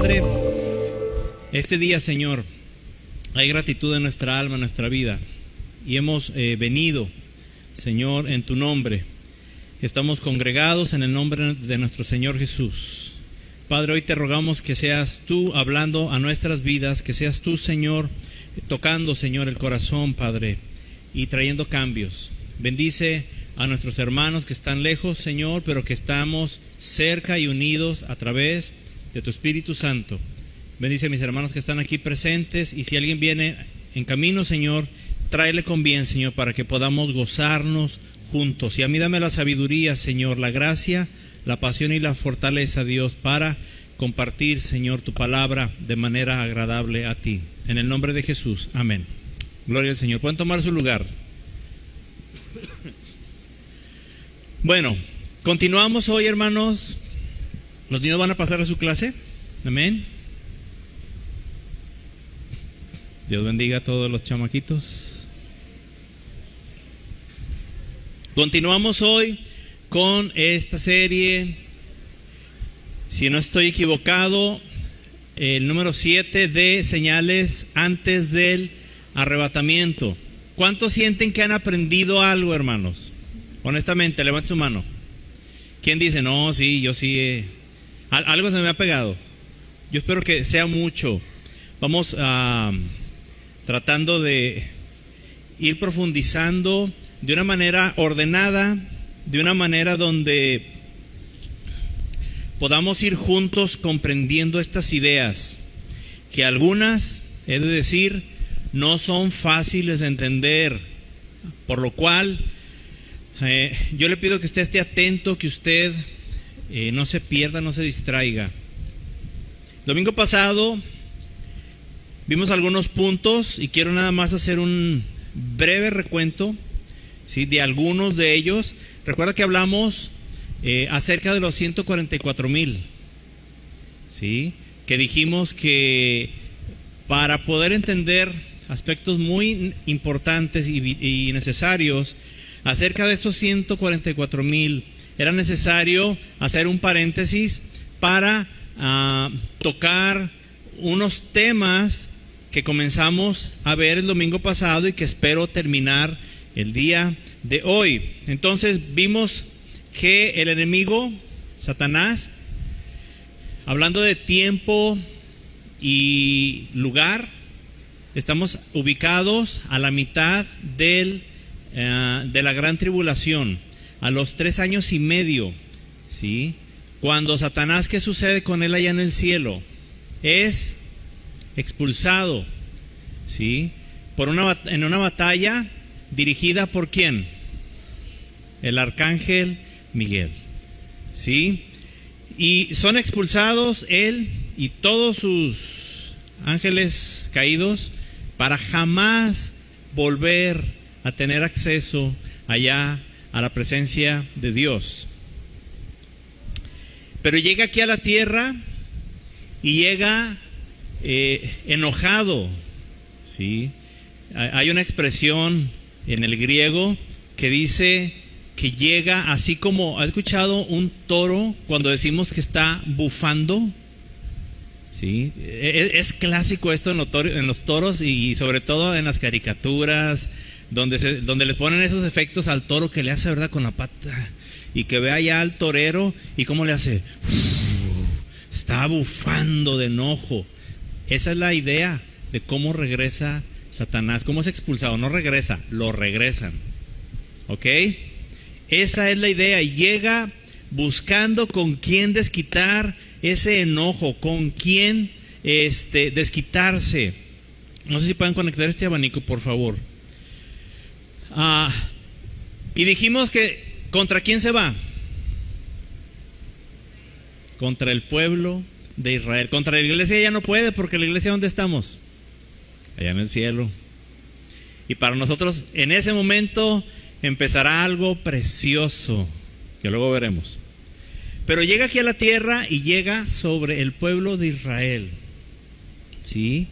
Padre, este día, Señor, hay gratitud en nuestra alma, en nuestra vida, y hemos venido, Señor, en tu nombre. Estamos congregados en el nombre de nuestro Señor Jesús. Padre, hoy te rogamos que seas tú hablando a nuestras vidas, que seas tú, Señor, tocando, Señor, el corazón, Padre, y trayendo cambios. Bendice a nuestros hermanos que están lejos, Señor, pero que estamos cerca y unidos a través de tu Espíritu Santo. Bendice a mis hermanos que están aquí presentes, y si alguien viene en camino, Señor, tráele con bien, Señor, para que podamos gozarnos juntos. Y a mí dame la sabiduría, Señor, la gracia, la pasión y la fortaleza, Dios, para compartir, Señor, tu palabra de manera agradable a ti. En el nombre de Jesús, amén. Gloria al Señor. ¿Pueden tomar su lugar? Bueno, continuamos hoy, hermanos. Los niños van a pasar a su clase. Amén. Dios bendiga a todos los chamaquitos. Continuamos hoy con esta serie, si no estoy equivocado, el número 7 de señales antes del arrebatamiento. ¿Cuántos sienten que han aprendido algo, hermanos? Honestamente, levante su mano. ¿Quién dice, no, sí, yo sí, algo se me ha pegado? Yo espero que sea mucho. Vamos tratando de ir profundizando de una manera ordenada, de una manera donde podamos ir juntos comprendiendo estas ideas, que algunas, he de decir, no son fáciles de entender, por lo cual yo le pido que usted esté atento, que usted no se pierda, no se distraiga. Domingo pasado vimos algunos puntos y quiero nada más hacer un breve recuento, ¿sí?, de algunos de ellos. Recuerda que hablamos acerca de los 144,000, ¿sí?, que dijimos que para poder entender aspectos muy importantes y necesarios acerca de estos 144,000, era necesario hacer un paréntesis para tocar unos temas que comenzamos a ver el domingo pasado y que espero terminar el día de hoy. Entonces vimos que el enemigo, Satanás, hablando de tiempo y lugar, estamos ubicados a la mitad de la gran tribulación, a los 3 años y medio, ¿sí? Cuando Satanás, ¿qué sucede con él allá en el cielo? Es expulsado, ¿sí?, en una batalla dirigida por ¿quién? El arcángel Miguel, ¿sí? Y son expulsados él y todos sus ángeles caídos para jamás volver a tener acceso allá a la presencia de Dios. Pero llega aquí a la tierra y llega enojado, ¿sí? Hay una expresión en el griego que dice que llega así como, ¿has escuchado un toro cuando decimos que está bufando? ¿Sí? Es clásico esto en los toros y sobre todo en las caricaturas, donde le ponen esos efectos al toro que le hace, ¿verdad?, con la pata, y que ve allá al torero y cómo le hace, está bufando de enojo. Esa es la idea de cómo regresa Satanás, cómo es expulsado. No regresa, lo regresan, ¿ok? Esa es la idea, y llega buscando con quién desquitar ese enojo, con quién desquitarse. No sé si pueden conectar este abanico, por favor. Y dijimos que ¿contra quién se va? Contra el pueblo de Israel. Contra la iglesia ya no puede, porque la iglesia, ¿dónde estamos? Allá en el cielo. Y para nosotros en ese momento empezará algo precioso que luego veremos. Pero llega aquí a la tierra y llega sobre el pueblo de Israel, ¿sí?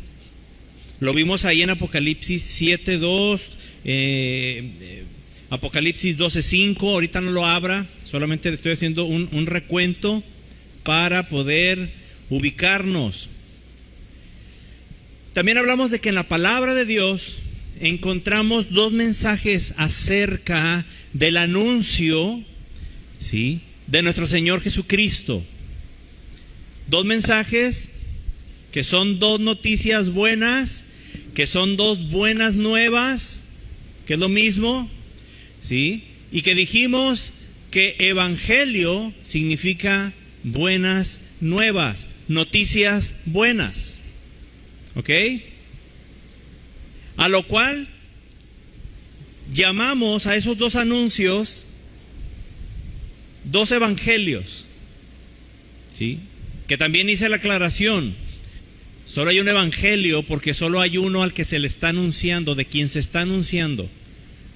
Lo vimos ahí en Apocalipsis 7:2, Apocalipsis 12:5. Ahorita no lo abra, solamente le estoy haciendo un recuento para poder ubicarnos. También hablamos de que en la palabra de Dios encontramos dos mensajes acerca del anuncio, ¿sí?, de nuestro Señor Jesucristo. Dos mensajes que son dos noticias buenas, que son dos buenas nuevas, que es lo mismo, ¿sí? Y que dijimos que evangelio significa buenas nuevas, noticias buenas. ¿Ok? A lo cual llamamos a esos dos anuncios dos evangelios, ¿sí? Que también hice la aclaración. Solo hay un evangelio porque solo hay uno al que se le está anunciando, de quien se está anunciando,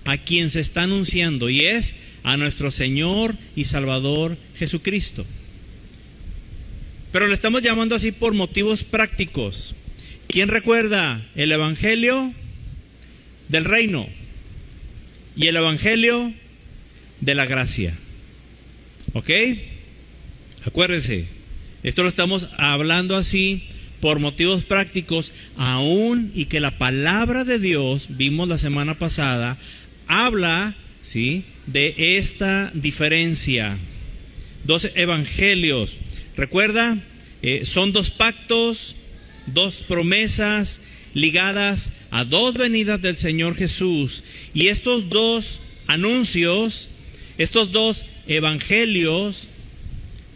a quien se está anunciando, y es a nuestro Señor y Salvador Jesucristo. Pero le estamos llamando así por motivos prácticos. ¿Quién recuerda el evangelio del reino y el evangelio de la gracia? ¿Ok? Acuérdense, esto lo estamos hablando así por motivos prácticos, aún y que la palabra de Dios, vimos la semana pasada, habla, ¿sí?, de esta diferencia. Dos evangelios. Recuerda, son dos pactos, dos promesas ligadas a dos venidas del Señor Jesús. Y estos dos anuncios, estos dos evangelios,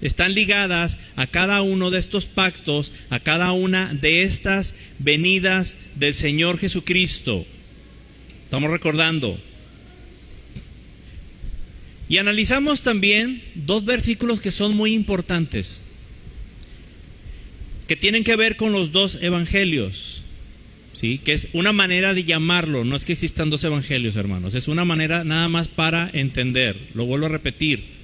están ligadas a cada uno de estos pactos, a cada una de estas venidas del Señor Jesucristo. Estamos recordando. Y analizamos también dos versículos que son muy importantes, que tienen que ver con los dos evangelios, ¿sí? Que es una manera de llamarlo. No es que existan dos evangelios, hermanos, es una manera nada más para entender. Lo vuelvo a repetir.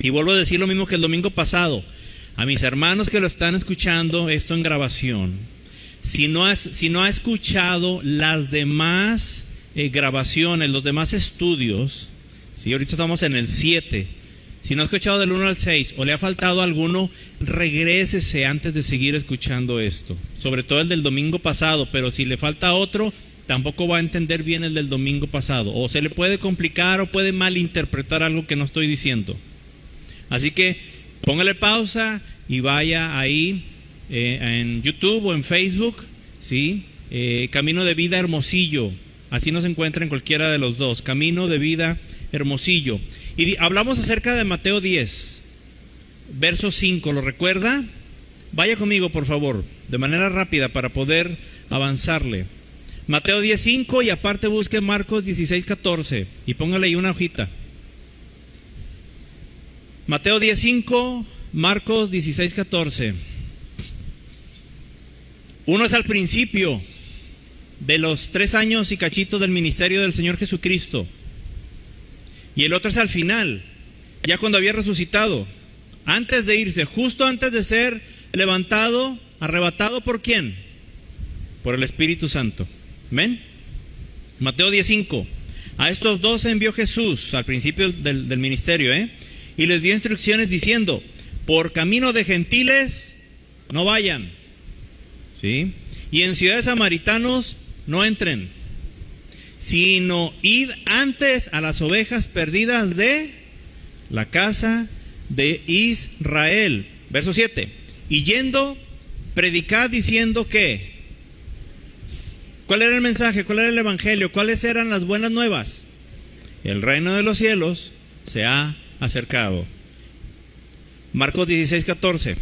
Y vuelvo a decir lo mismo que el domingo pasado. A mis hermanos que lo están escuchando esto en grabación, si no ha escuchado las demás grabaciones, los demás estudios, ¿sí? Ahorita estamos en el 7. Si no ha escuchado del 1 al 6 o le ha faltado alguno, regrésese antes de seguir escuchando esto. Sobre todo el del domingo pasado, pero si le falta otro, tampoco va a entender bien el del domingo pasado. O se le puede complicar o puede malinterpretar algo que no estoy diciendo. Así que póngale pausa y vaya ahí en YouTube o en Facebook, ¿sí? Camino de Vida Hermosillo. Así nos encuentra en cualquiera de los dos. Camino de Vida Hermosillo. Y hablamos acerca de Mateo 10, verso 5. ¿Lo recuerda? Vaya conmigo, por favor, de manera rápida para poder avanzarle. Mateo 10, 5 y aparte busque Marcos 16, 14 y póngale ahí una hojita. Mateo 10:5, Marcos 16:14. Uno es al principio de los 3 años y cachito del ministerio del Señor Jesucristo, y el otro es al final, ya cuando había resucitado, antes de irse, justo antes de ser levantado, arrebatado. ¿Por quién? Por el Espíritu Santo. ¿Amén? Mateo 10:5. A estos dos envió Jesús al principio del ministerio, y les dio instrucciones diciendo: por camino de gentiles no vayan, ¿sí? Y en ciudades samaritanos no entren, sino id antes a las ovejas perdidas de la casa de Israel. Verso 7. Y yendo, predicad diciendo que... ¿Cuál era el mensaje? ¿Cuál era el evangelio? ¿Cuáles eran las buenas nuevas? El reino de los cielos se ha acercado. Marcos 16:14.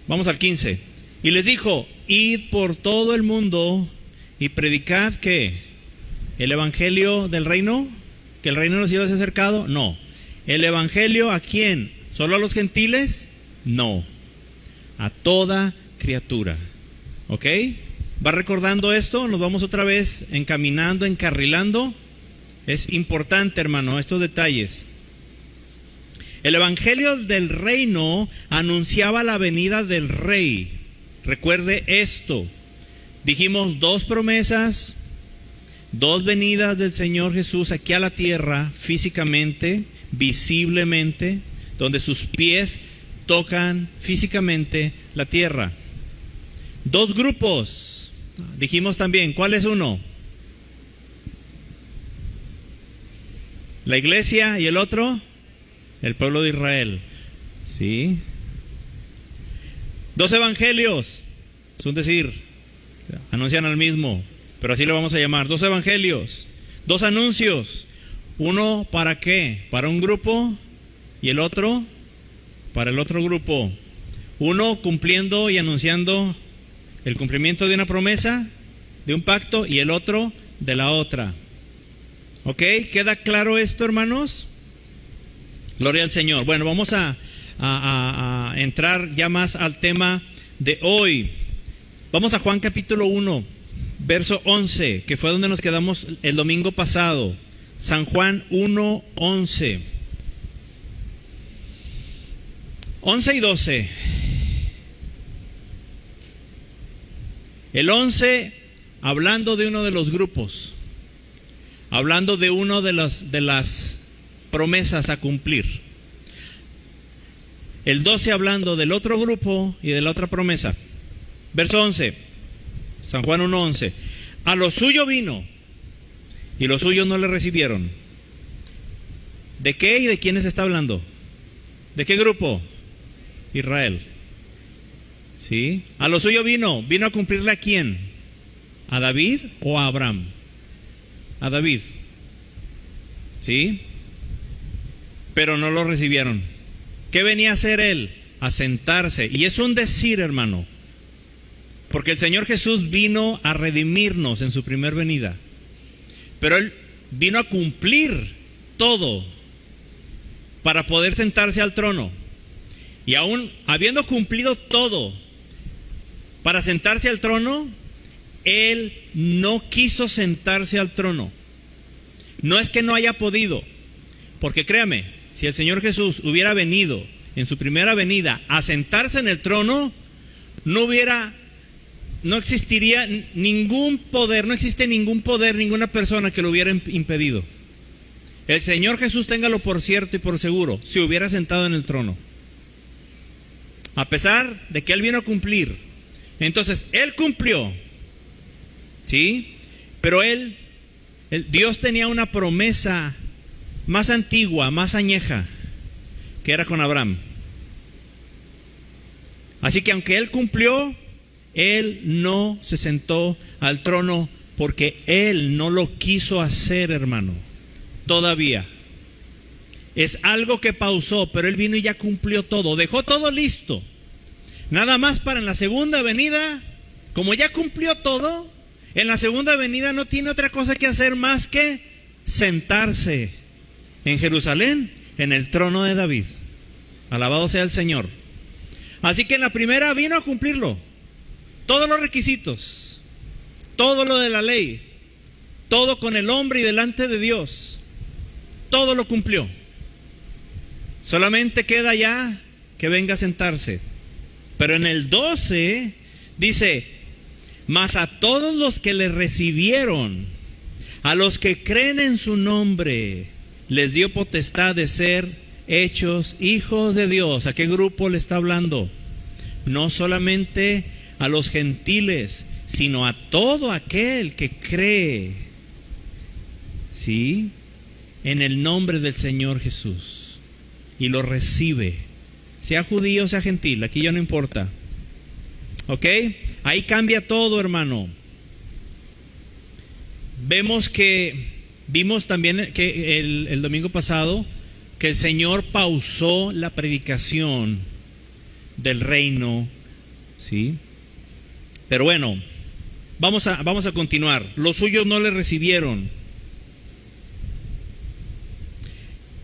Vamos al 15. Y les dijo: id por todo el mundo y predicad que el evangelio del reino, que el reino de los cielos se ha acercado. No. ¿El evangelio a quién? ¿Solo a los gentiles? No. A toda criatura. ¿Ok? ¿Va recordando esto? Nos vamos otra vez encaminando, encarrilando. Es importante, hermano, estos detalles. El evangelio del reino anunciaba la venida del rey. Recuerde esto. Dijimos 2 promesas, 2 venidas del Señor Jesús aquí a la tierra físicamente, visiblemente, donde sus pies tocan físicamente la tierra. Dos grupos. Dijimos también, ¿cuál es uno? La iglesia, y el otro, el pueblo de Israel. ¿Sí? Dos evangelios, es un decir, anuncian al mismo, pero así lo vamos a llamar. Dos evangelios, dos anuncios. Uno para qué? Para un grupo, y el otro para el otro grupo. Uno cumpliendo y anunciando el cumplimiento de una promesa, de un pacto, y el otro de la otra. ¿Ok? ¿Queda claro esto, hermanos? Gloria al Señor. Bueno, vamos a entrar ya más al tema de hoy. Vamos a Juan capítulo 1, verso 11, que fue donde nos quedamos el domingo pasado. San Juan 1, 11. 11 y 12. El 11, hablando de uno de los grupos, hablando de uno de las promesas a cumplir. El 12 hablando del otro grupo y de la otra promesa. Verso 11, San Juan 1:11. A lo suyo vino, y los suyos no le recibieron. ¿De qué y de quiénes está hablando? ¿De qué grupo? Israel. ¿Sí? A lo suyo vino a cumplirle ¿a quién? ¿A David o a Abraham? A David. ¿Sí? Pero no lo recibieron. ¿Qué venía a hacer él? A sentarse. Y es un decir, hermano, porque el Señor Jesús vino a redimirnos en su primer venida, pero Él vino a cumplir todo para poder sentarse al trono. Y aún habiendo cumplido todo para sentarse al trono, Él no quiso sentarse al trono. No es que no haya podido, porque créame, si el Señor Jesús hubiera venido en su primera venida a sentarse en el trono, no existiría ningún poder, no existe ningún poder, ninguna persona que lo hubiera impedido. El Señor Jesús, téngalo por cierto y por seguro, se hubiera sentado en el trono, a pesar de que Él vino a cumplir. Entonces, Él cumplió, ¿sí? Pero Dios tenía una promesa más antigua, más añeja, que era con Abraham. Así que aunque Él cumplió, Él no se sentó al trono porque Él no lo quiso hacer, hermano. Todavía. Es algo que pausó, pero Él vino y ya cumplió todo. Dejó todo listo. Nada más para en la segunda venida, como ya cumplió todo, en la segunda venida no tiene otra cosa que hacer más que sentarse en Jerusalén, en el trono de David. Alabado sea el Señor. Así que en la primera vino a cumplirlo. Todos los requisitos, todo lo de la ley, todo con el hombre y delante de Dios, todo lo cumplió. Solamente queda ya que venga a sentarse. Pero en el 12 dice: mas a todos los que le recibieron, a los que creen en su nombre, les dio potestad de ser hechos hijos de Dios. ¿A qué grupo le está hablando? No solamente a los gentiles, sino a todo aquel que cree, ¿sí?, en el nombre del Señor Jesús y lo recibe, sea judío o sea gentil, aquí ya no importa. ¿Ok? Ahí cambia todo, hermano. Vimos también que el domingo pasado que el Señor pausó la predicación del reino, ¿sí? Pero bueno, vamos a continuar. Los suyos no le recibieron.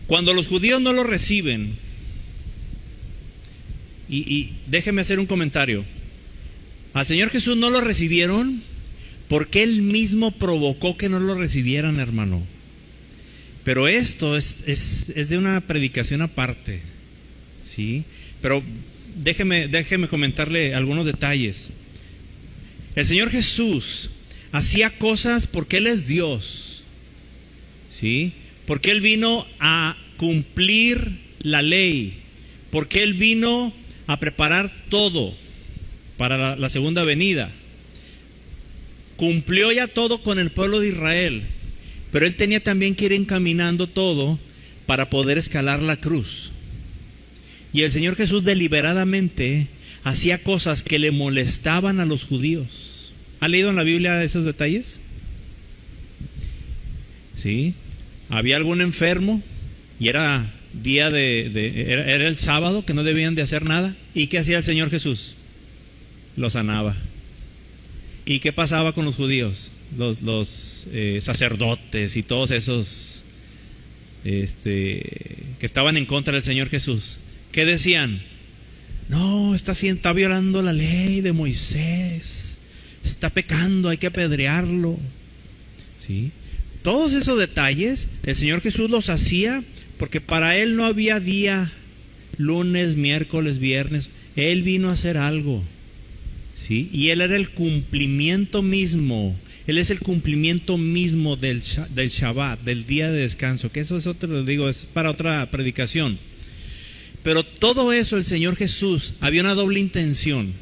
Cuando los judíos no lo reciben, y déjeme hacer un comentario. Al Señor Jesús no lo recibieron porque Él mismo provocó que no lo recibieran, hermano. Pero esto es de una predicación aparte, ¿sí? Pero déjeme comentarle algunos detalles. El Señor Jesús hacía cosas porque Él es Dios, ¿sí? Porque Él vino a cumplir la ley, porque Él vino a preparar todo para la segunda venida. Cumplió ya todo con el pueblo de Israel, pero Él tenía también que ir encaminando todo para poder escalar la cruz. Y el Señor Jesús deliberadamente hacía cosas que le molestaban a los judíos. ¿Ha leído en la Biblia esos detalles? Sí. Había algún enfermo y era día era el sábado, que no debían de hacer nada. ¿Y qué hacía el Señor Jesús? Lo sanaba. ¿Y qué pasaba con los judíos? Los sacerdotes y todos esos que estaban en contra del Señor Jesús. ¿Qué decían? No, está violando la ley de Moisés, está pecando, hay que apedrearlo. ¿Sí? Todos esos detalles el Señor Jesús los hacía porque para Él no había día, lunes, miércoles, viernes. Él vino a hacer algo. ¿Sí? Y Él era el cumplimiento mismo. Él es el cumplimiento mismo del Shabbat, del día de descanso. Que eso te lo digo, es para otra predicación. Pero todo eso el Señor Jesús, había una doble intención.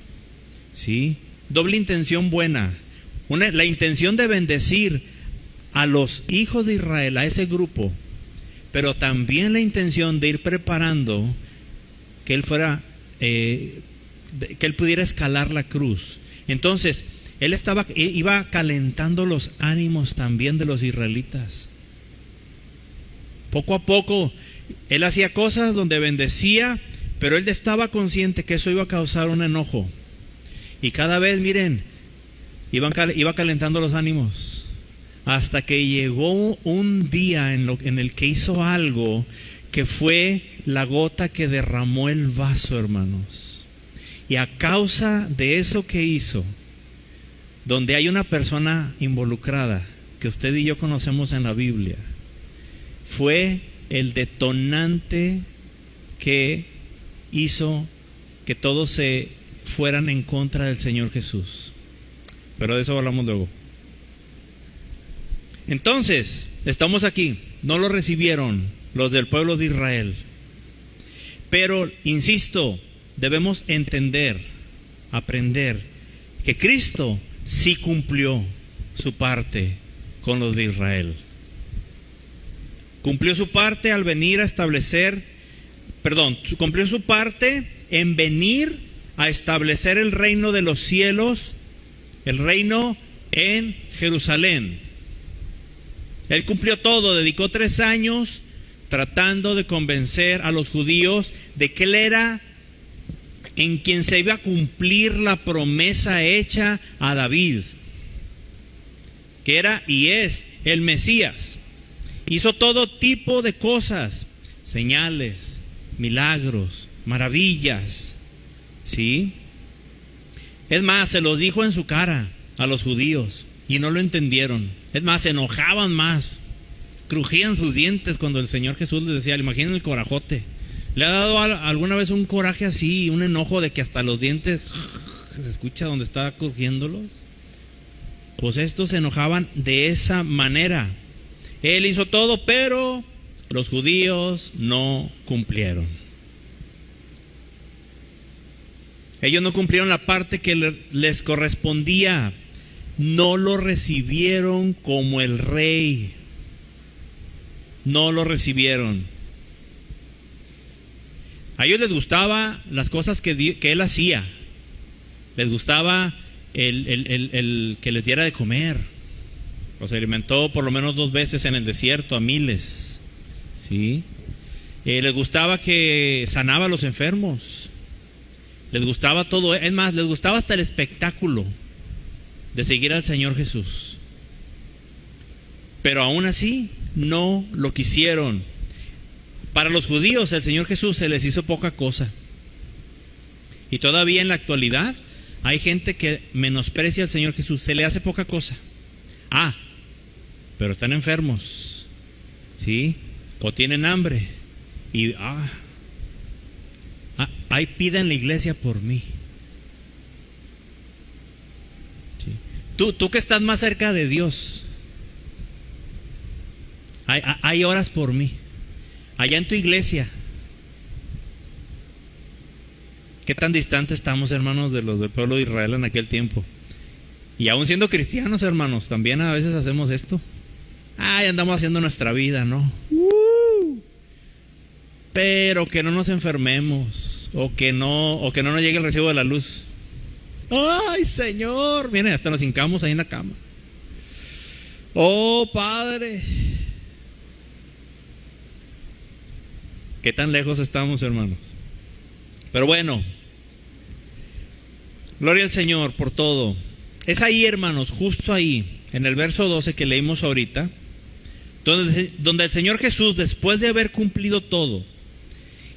¿Sí? Doble intención buena. La intención de bendecir a los hijos de Israel, a ese grupo, pero también la intención de ir preparando que Él fuera, que Él pudiera escalar la cruz. Entonces, Él iba calentando los ánimos también de los israelitas. Poco a poco, Él hacía cosas donde bendecía, pero Él estaba consciente que eso iba a causar un enojo. Y cada vez, miren, iba calentando los ánimos. Hasta que llegó un día en el que hizo algo que fue la gota que derramó el vaso, hermanos. Y a causa de eso que hizo, donde hay una persona involucrada, que usted y yo conocemos en la Biblia, fue el detonante que hizo que todos se fueran en contra del Señor Jesús. Pero de eso hablamos luego. Entonces, estamos aquí. No lo recibieron los del pueblo de Israel. Pero, insisto, debemos entender, aprender, que Cristo sí cumplió su parte con los de Israel. Cumplió su parte al venir a establecer, cumplió su parte en venir a establecer el reino de los cielos, el reino en Jerusalén. Él cumplió todo, dedicó 3 años tratando de convencer a los judíos de que Él era en quien se iba a cumplir la promesa hecha a David, que era y es el Mesías. Hizo todo tipo de cosas, señales, milagros, maravillas, ¿sí? Es más, se los dijo en su cara a los judíos y no lo entendieron. Es más, se enojaban más, crujían sus dientes cuando el Señor Jesús les decía. Imaginen el corajote. ¿Le ha dado alguna vez un coraje así, un enojo de que hasta los dientes se escucha donde está crujiéndolos? Pues estos se enojaban de esa manera. Él hizo todo, pero los judíos no cumplieron. Ellos no cumplieron la parte que les correspondía. No lo recibieron como el rey. No lo recibieron. A ellos les gustaba las cosas que Él hacía. Les gustaba el que les diera de comer. Los alimentó por lo menos 2 veces en el desierto a miles. ¿Sí? Les gustaba que sanaba a los enfermos. Les gustaba todo. Es más, les gustaba hasta el espectáculo de seguir al Señor Jesús. Pero aún así no lo quisieron. Para los judíos el Señor Jesús se les hizo poca cosa. Y todavía en la actualidad hay gente que menosprecia al Señor Jesús. Se le hace poca cosa. Pero están enfermos, ¿sí? O tienen hambre. Y ahí pida en la iglesia por mí. ¿Sí? Tú que estás más cerca de Dios, hay horas por mí. allá en tu iglesia, ¿qué tan distantes estamos, hermanos, de los del pueblo de Israel en aquel tiempo? Y aún siendo cristianos, hermanos, también a veces hacemos esto. Ay, andamos haciendo nuestra vida, ¿no? Pero que no nos enfermemos, o que no nos llegue el recibo de la luz. Ay, Señor, miren, hasta nos hincamos ahí en la cama. Oh, Padre. ¿Qué tan lejos estamos, hermanos? Pero bueno, gloria al Señor por todo. Es ahí, hermanos, justo ahí, en el verso 12 que leímos ahorita, donde el Señor Jesús, después de haber cumplido todo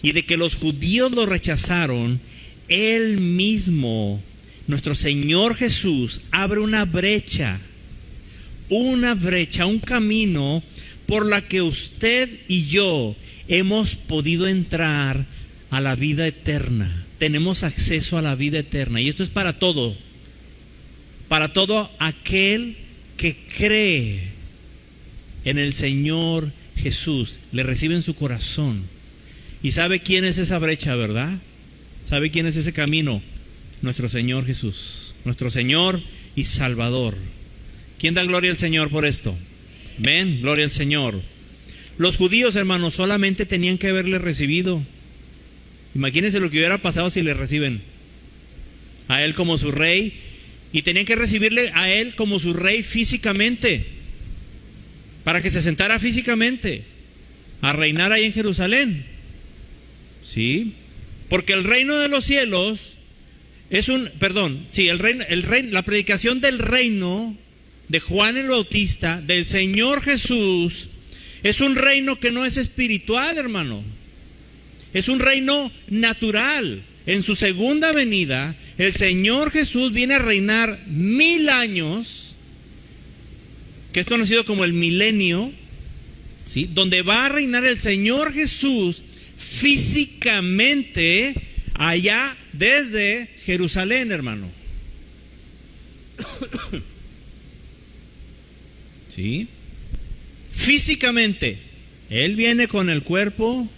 y de que los judíos lo rechazaron, Él mismo, nuestro Señor Jesús, abre una brecha, un camino por la que usted y yo hemos podido entrar a la vida eterna. Tenemos acceso a la vida eterna. Y esto es para todo aquel que cree en el Señor Jesús, le recibe en su corazón. ¿Y sabe quién es esa brecha, verdad? ¿Sabe quién es ese camino? Nuestro Señor Jesús, nuestro Señor y Salvador. ¿Quién da gloria al Señor por esto? Ven, gloria al Señor. Los judíos, hermanos, solamente tenían que haberle recibido. Imagínense lo que hubiera pasado si le reciben a Él como su rey, y tenían que recibirle a Él como su rey físicamente, para que se sentara físicamente a reinar ahí en Jerusalén. ¿Sí? Porque el reino de los cielos la predicación del reino de Juan el Bautista, del Señor Jesús, es un reino que no es espiritual, hermano. Es un reino natural. En su segunda venida, el Señor Jesús viene a reinar 1000 años, que es conocido como el milenio, ¿sí? Donde va a reinar el Señor Jesús físicamente allá desde Jerusalén, hermano. ¿Sí? Físicamente, Él viene con el cuerpo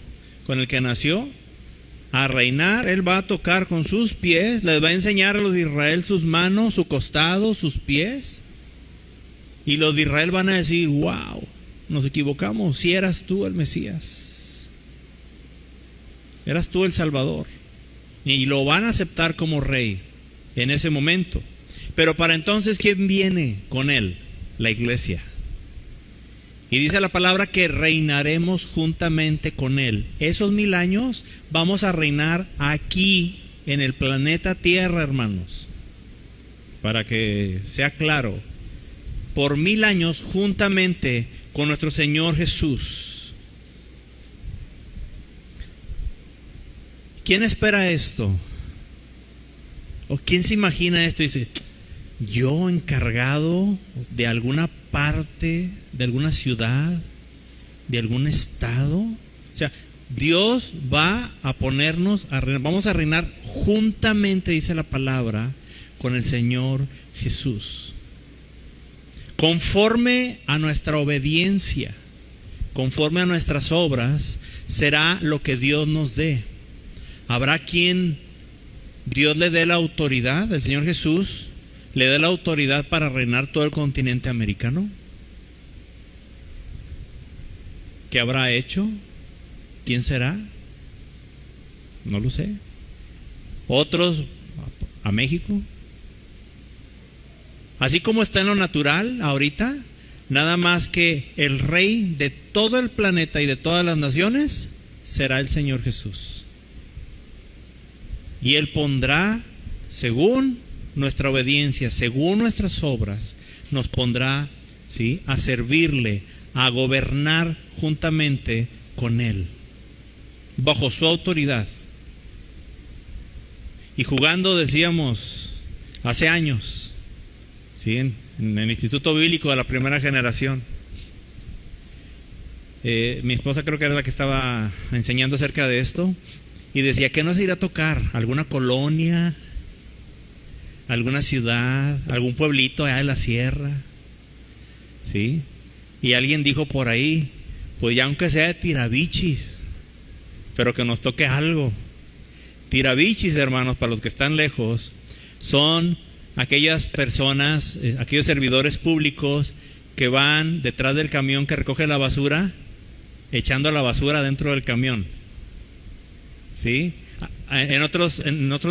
con el que nació a reinar. Él va a tocar con sus pies, les va a enseñar a los de Israel sus manos, su costado, sus pies. Y los de Israel van a decir: wow, nos equivocamos, si eras tú el Mesías, eras tú el Salvador. Y lo van a aceptar como rey en ese momento. Pero para entonces, ¿quién viene con Él? La iglesia. Y dice la palabra que reinaremos juntamente con Él. Esos 1000 años vamos a reinar aquí en el planeta Tierra, hermanos. Para que sea claro, por 1000 años juntamente con nuestro Señor Jesús. ¿Quién espera esto? ¿O quién se imagina esto y dice: yo encargado de alguna parte, de alguna ciudad, de algún estado? O sea, Dios va a ponernos a reinar, vamos a reinar juntamente, dice la palabra, con el Señor Jesús. Conforme a nuestra obediencia, conforme a nuestras obras, será lo que Dios nos dé. Habrá quien Dios le dé la autoridad, el Señor Jesús le dé la autoridad para reinar todo el continente americano. ¿Qué habrá hecho? ¿Quién será? No lo sé. Otros a México. Así como está en lo natural ahorita, nada más que el rey de todo el planeta y de todas las naciones será el Señor Jesús. Y Él pondrá, según nuestra obediencia, según nuestras obras, nos pondrá, ¿sí?, a servirle, a gobernar juntamente con Él, bajo su autoridad. Y jugando, decíamos, hace años, ¿sí?, en el Instituto Bíblico de la primera generación, mi esposa creo que era la que estaba enseñando acerca de esto, y decía: ¿qué nos irá a tocar? ¿Alguna colonia? ¿Alguna ciudad? ¿Algún pueblito allá de la sierra? ¿Sí? Y alguien dijo por ahí: pues ya aunque sea de Tirabichis, pero que nos toque algo. Tirabichis, hermanos, para los que están lejos, son aquellas personas, aquellos servidores públicos que van detrás del camión que recoge la basura, echando la basura dentro del camión. ¿Sí? En otros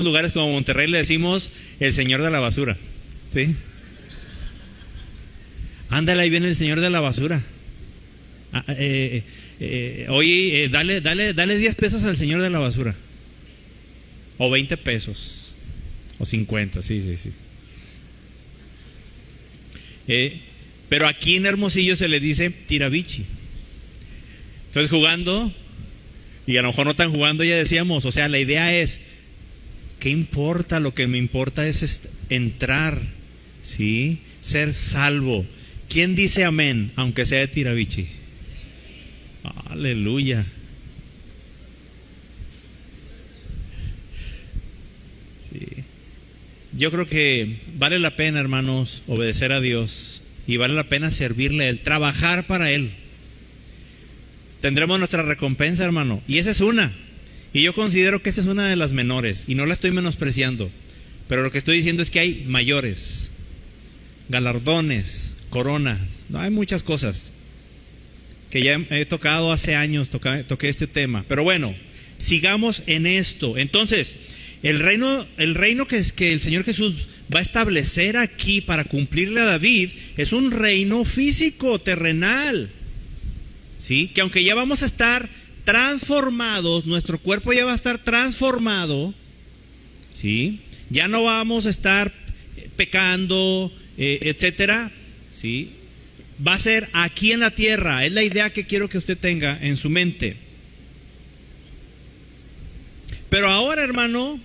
lugares como Monterrey le decimos el señor de la basura. ¿Sí? Ándale, ahí viene el señor de la basura. Oye, dale 10 pesos al señor de la basura. O 20 pesos. O 50, sí. Pero aquí en Hermosillo se le dice tirabichi. Entonces jugando, y a lo mejor no están jugando, ya decíamos, o sea, la idea es, ¿qué importa? Lo que me importa es entrar, ¿sí? Ser salvo. ¿Quién dice amén, aunque sea de tirabichi? Aleluya. Sí. Yo creo que vale la pena, hermanos, obedecer a Dios, y vale la pena servirle a Él, trabajar para Él. Tendremos nuestra recompensa, hermano, y esa es una. Y yo considero que esa es una de las menores, y no la estoy menospreciando, pero lo que estoy diciendo es que hay mayores, galardones, coronas, no, hay muchas cosas que ya he tocado hace años, toqué este tema. Pero bueno, sigamos en esto. Entonces, el reino que el Señor Jesús va a establecer aquí para cumplirle a David es un reino físico, terrenal. ¿Sí? Que aunque ya vamos a estar transformados, nuestro cuerpo ya va a estar transformado, ¿sí? Ya no vamos a estar pecando, etcétera, ¿sí? Va a ser aquí en la tierra. Es la idea que quiero que usted tenga en su mente. Pero ahora, hermano,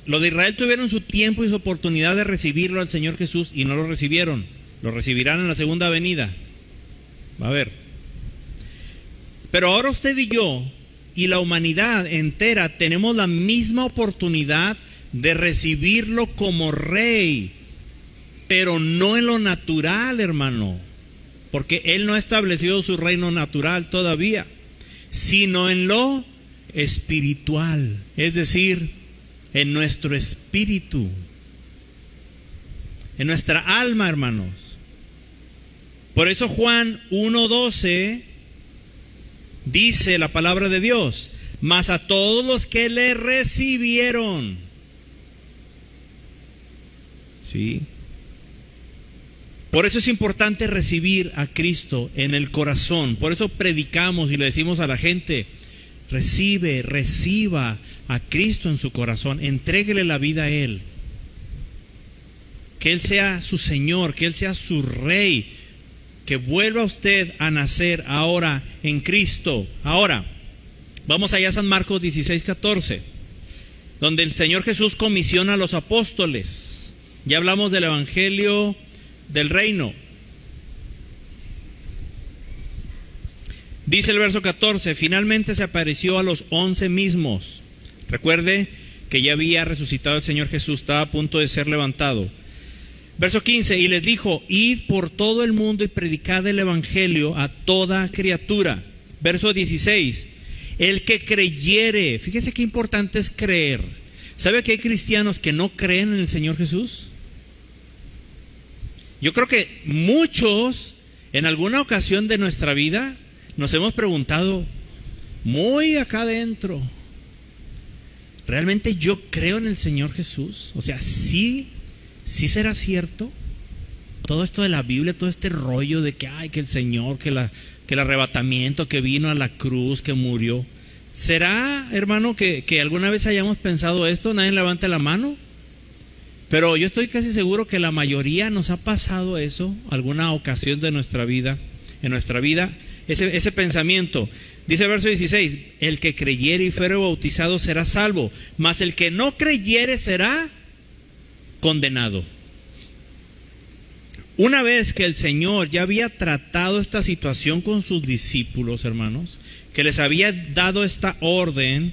lo de Israel tuvieron su tiempo y su oportunidad de recibirlo al Señor Jesús y no lo recibieron. Lo recibirán en la segunda venida. Va a ver. Pero ahora usted y yo y la humanidad entera tenemos la misma oportunidad de recibirlo como rey, pero no en lo natural, hermano, porque Él no ha establecido su reino natural todavía, sino en lo espiritual, es decir, en nuestro espíritu, en nuestra alma, hermanos. Por eso Juan 1:12 dice la palabra de Dios: mas a todos los que le recibieron. ¿Sí? Por eso es importante recibir a Cristo en el corazón. Por eso predicamos y le decimos a la gente: reciba a Cristo en su corazón, entréguele la vida a Él, que Él sea su Señor, que Él sea su Rey, que vuelva usted a nacer ahora en Cristo. Ahora, vamos allá a San Marcos 16:14, donde el Señor Jesús comisiona a los apóstoles. Ya hablamos del Evangelio del reino. Dice el verso 14: finalmente se apareció a los 11 mismos. Recuerde que ya había resucitado el Señor Jesús, estaba a punto de ser levantado. Verso 15: y les dijo: id por todo el mundo y predicad el Evangelio a toda criatura. Verso 16: el que creyere. Fíjese qué importante es creer. ¿Sabe que hay cristianos que no creen en el Señor Jesús? Yo creo que muchos en alguna ocasión de nuestra vida nos hemos preguntado muy acá adentro: ¿realmente yo creo en el Señor Jesús? O sea, ¿sí será cierto todo esto de la Biblia, todo este rollo de que el Señor, que el arrebatamiento, que vino a la cruz, que murió? ¿Será, hermano, que alguna vez hayamos pensado esto? Nadie levante la mano. Pero yo estoy casi seguro que la mayoría nos ha pasado eso alguna ocasión de nuestra vida, ese pensamiento. Dice el verso 16: el que creyere y fuere bautizado será salvo, mas el que no creyere será condenado. Una vez que el Señor ya había tratado esta situación con sus discípulos, hermanos, que les había dado esta orden,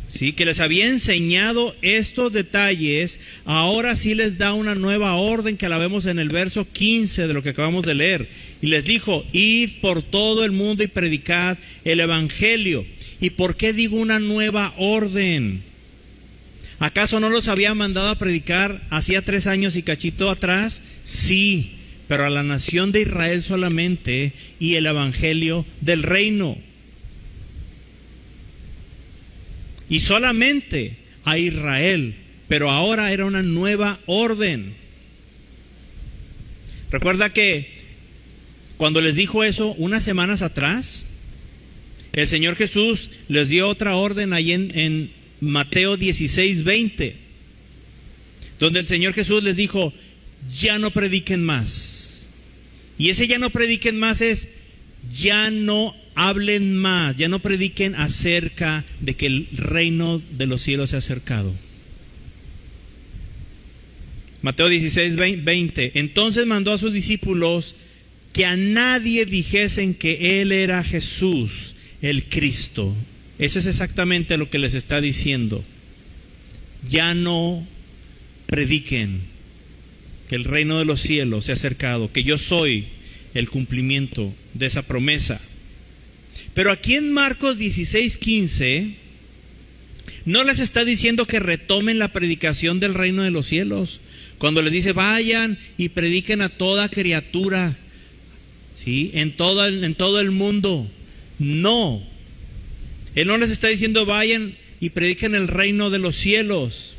¿sí?, que les había enseñado estos detalles, ahora sí les da una nueva orden que la vemos en el verso 15 de lo que acabamos de leer. Y les dijo: id por todo el mundo y predicad el evangelio. ¿Y por qué digo una nueva orden? ¿Acaso no los había mandado a predicar hacía 3 años y cachito atrás? Sí, pero a la nación de Israel solamente, y el evangelio del reino. Y solamente a Israel, pero ahora era una nueva orden. Recuerda que cuando les dijo eso unas semanas atrás, el Señor Jesús les dio otra orden ahí en Mateo 16:20, donde el Señor Jesús les dijo: ya no prediquen más. Y ese ya no prediquen más es: ya no hablen más, ya no prediquen acerca de que el reino de los cielos se ha acercado. Mateo 16:20. Entonces mandó a sus discípulos que a nadie dijesen que Él era Jesús, el Cristo. Eso es exactamente lo que les está diciendo. Ya no prediquen que el reino de los cielos se ha acercado, que yo soy el cumplimiento de esa promesa. Pero aquí en Marcos 16:15 no les está diciendo que retomen la predicación del reino de los cielos. Cuando les dice: vayan y prediquen a toda criatura, ¿sí? En todo el mundo. No. Él no les está diciendo: vayan y prediquen el reino de los cielos,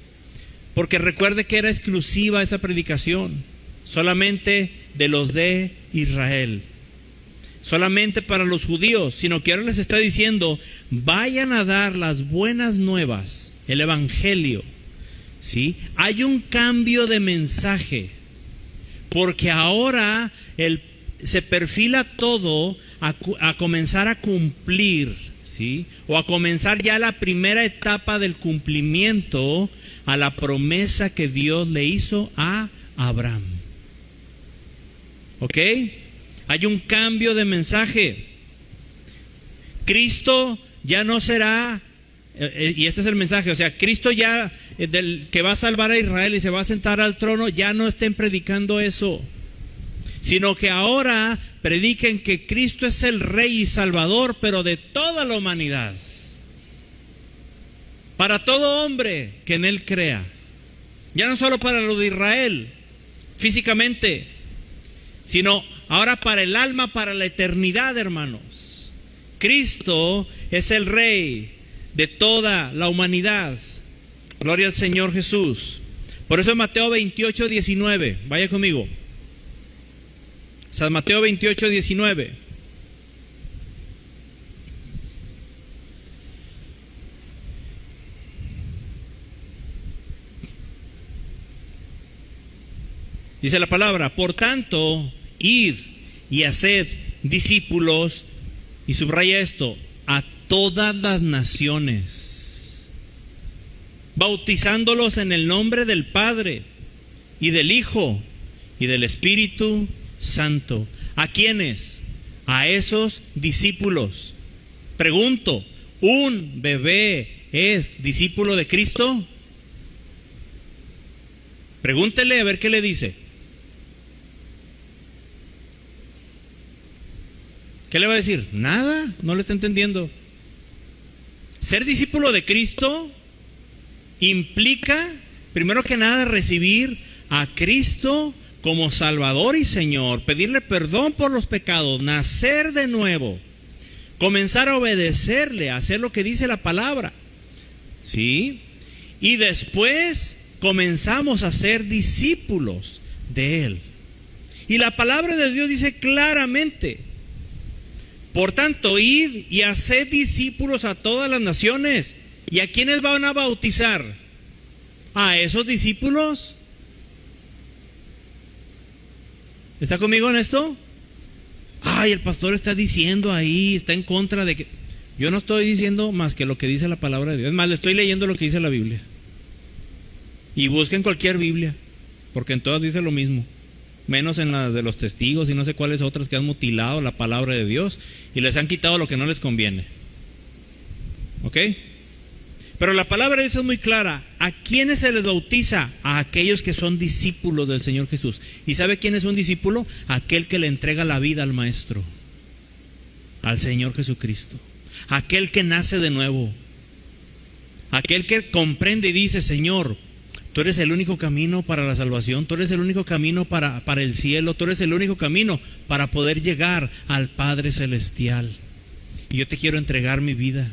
porque recuerde que era exclusiva esa predicación, solamente de los de Israel, solamente para los judíos, sino que ahora les está diciendo: vayan a dar las buenas nuevas, el evangelio, ¿sí? Hay un cambio de mensaje, porque ahora se perfila todo a comenzar a cumplir, ¿sí? O a comenzar ya la primera etapa del cumplimiento a la promesa que Dios le hizo a Abraham. ¿Ok? Hay un cambio de mensaje. Cristo ya no será, y este es el mensaje, o sea, Cristo ya, del que va a salvar a Israel y se va a sentar al trono, ya no estén predicando eso, sino que ahora prediquen que Cristo es el Rey y Salvador, pero de toda la humanidad, para todo hombre que en Él crea. Ya no solo para lo de Israel, físicamente, sino ahora para el alma, para la eternidad, hermanos. Cristo es el Rey de toda la humanidad. Gloria al Señor Jesús. Por eso en Mateo 28:19, vaya conmigo. San Mateo 28:19. Dice la palabra: por tanto, id y haced discípulos, y subraya esto, a todas las naciones, bautizándolos en el nombre del Padre y del Hijo y del Espíritu Santo. ¿A quiénes? A esos discípulos. Pregunto: ¿un bebé es discípulo de Cristo? Pregúntele a ver qué le dice. ¿Qué le va a decir? Nada, no le está entendiendo. Ser discípulo de Cristo implica, primero que nada, recibir a Cristo como Salvador y Señor, pedirle perdón por los pecados, nacer de nuevo, comenzar a obedecerle, a hacer lo que dice la palabra, ¿sí? Y después comenzamos a ser discípulos de Él. Y la palabra de Dios dice claramente: por tanto, id y haced discípulos a todas las naciones. ¿Y a quiénes van a bautizar? ¿A esos discípulos? ¿Está conmigo en esto? Ay, el pastor está diciendo ahí, está en contra de que... Yo no estoy diciendo más que lo que dice la palabra de Dios. Es más, le estoy leyendo lo que dice la Biblia. Y busquen cualquier Biblia, porque en todas dice lo mismo, menos en las de los testigos y no sé cuáles otras que han mutilado la palabra de Dios y les han quitado lo que no les conviene. ¿Ok? Pero la palabra de Dios es muy clara. ¿A quiénes se les bautiza? A aquellos que son discípulos del Señor Jesús. ¿Y sabe quién es un discípulo? Aquel que le entrega la vida al Maestro, al Señor Jesucristo. Aquel que nace de nuevo. Aquel que comprende y dice: Señor, tú eres el único camino para la salvación. Tú eres el único camino para el cielo. Tú eres el único camino para poder llegar al Padre Celestial. Y yo te quiero entregar mi vida.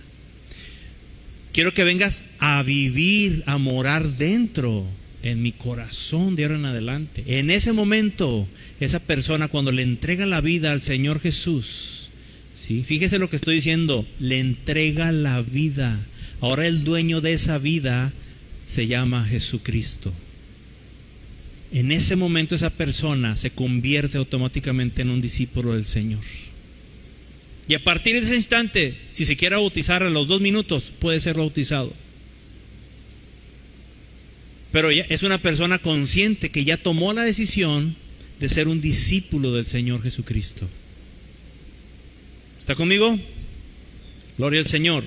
Quiero que vengas a vivir, a morar dentro, en mi corazón de ahora en adelante. En ese momento, esa persona, cuando le entrega la vida al Señor Jesús, ¿sí? Fíjese lo que estoy diciendo, le entrega la vida. Ahora el dueño de esa vida se llama Jesucristo. En ese momento esa persona se convierte automáticamente en un discípulo del Señor. Y a partir de ese instante, si se quiere bautizar a los 2 minutos, puede ser bautizado. Pero ya es una persona consciente que ya tomó la decisión de ser un discípulo del Señor Jesucristo. ¿Está conmigo? Gloria al Señor.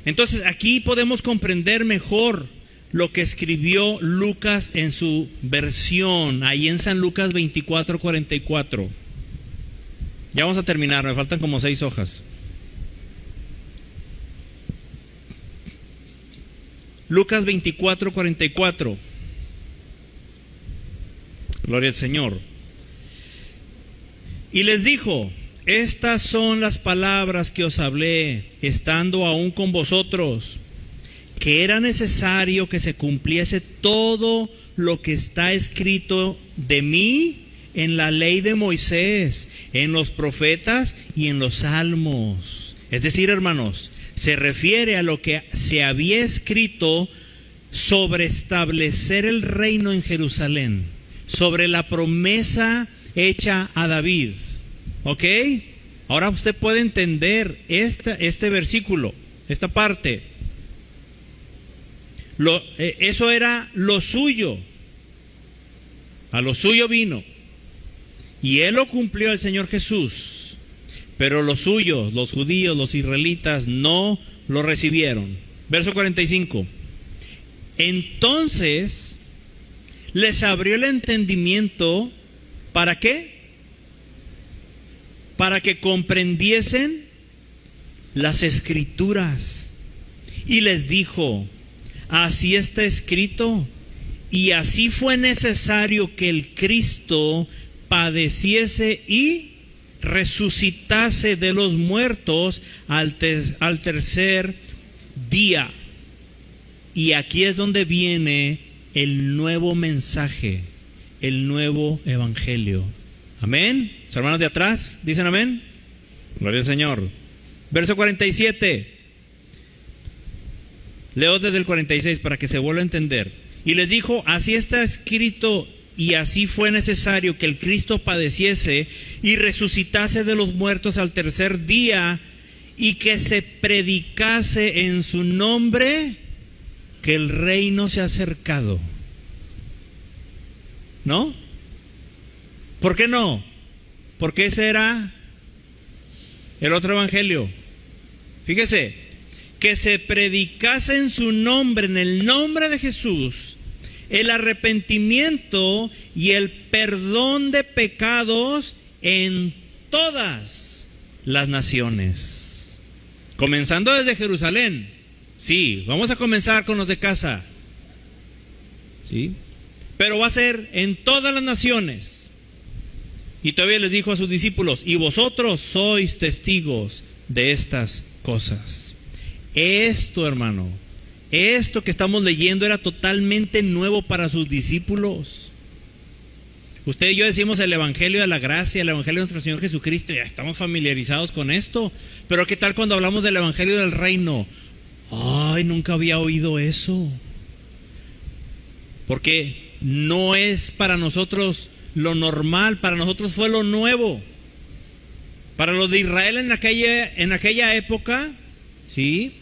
Entonces aquí podemos comprender mejor lo que escribió Lucas en su versión, ahí en San Lucas 24:44. Ya vamos a terminar, me faltan como 6 hojas. Lucas 24:44. Gloria al Señor. Y les dijo: estas son las palabras que os hablé, estando aún con vosotros, que era necesario que se cumpliese todo lo que está escrito de mí en la ley de Moisés, en los profetas y en los salmos. Es decir, hermanos, se refiere a lo que se había escrito sobre establecer el reino en Jerusalén, sobre la promesa hecha a David. ¿Ok? Ahora usted puede entender este versículo, esta parte. Eso era lo suyo. A lo suyo vino. Y él lo cumplió el Señor Jesús. Pero los suyos, los judíos, los israelitas, no lo recibieron. Verso 45. Entonces les abrió el entendimiento. ¿Para qué? Para que comprendiesen las Escrituras. Y les dijo: así está escrito, y así fue necesario que el Cristo padeciese y resucitase de los muertos al tercer día. Y aquí es donde viene el nuevo mensaje, el nuevo evangelio. Amén. Los hermanos de atrás dicen amén. Gloria al Señor. Verso 47. Leo desde el 46 para que se vuelva a entender. Y les dijo: así está escrito, y así fue necesario que el Cristo padeciese y resucitase de los muertos al tercer día, y que se predicase en su nombre que el reino se ha acercado. ¿No? ¿Por qué no? Porque ese era el otro evangelio. Fíjese, que se predicase en su nombre, en el nombre de Jesús, el arrepentimiento y el perdón de pecados en todas las naciones. Comenzando desde Jerusalén. Sí, vamos a comenzar con los de casa. Sí, pero va a ser en todas las naciones. Y todavía les dijo a sus discípulos: y vosotros sois testigos de estas cosas. Esto, hermano, esto que estamos leyendo era totalmente nuevo para sus discípulos. Usted y yo decimos el evangelio de la gracia, el evangelio de nuestro Señor Jesucristo, ya estamos familiarizados con esto. Pero ¿qué tal cuando hablamos del evangelio del reino? Ay, nunca había oído eso. Porque no es para nosotros lo normal, para nosotros fue lo nuevo. Para los de Israel en aquella época, ¿sí?,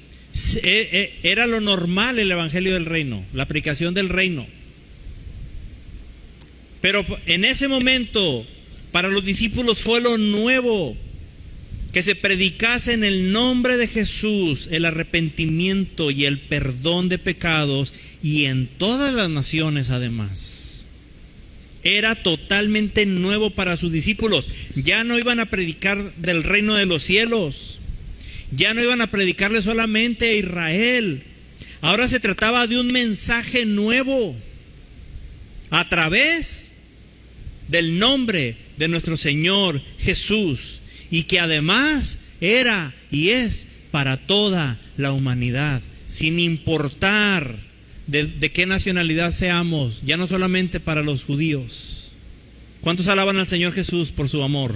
era lo normal el evangelio del reino, la predicación del reino. Pero en ese momento para los discípulos fue lo nuevo. que se predicase en el nombre de Jesús el arrepentimiento y el perdón de pecados, y en todas las naciones además. Era totalmente nuevo para sus discípulos. Ya no iban a predicar del reino de los cielos, ya no iban a predicarle solamente a Israel. Ahora se trataba de un mensaje nuevo a través del nombre de nuestro Señor Jesús, y que además era y es para toda la humanidad, sin importar de qué nacionalidad seamos, ya no solamente para los judíos. ¿Cuántos alaban al Señor Jesús por su amor?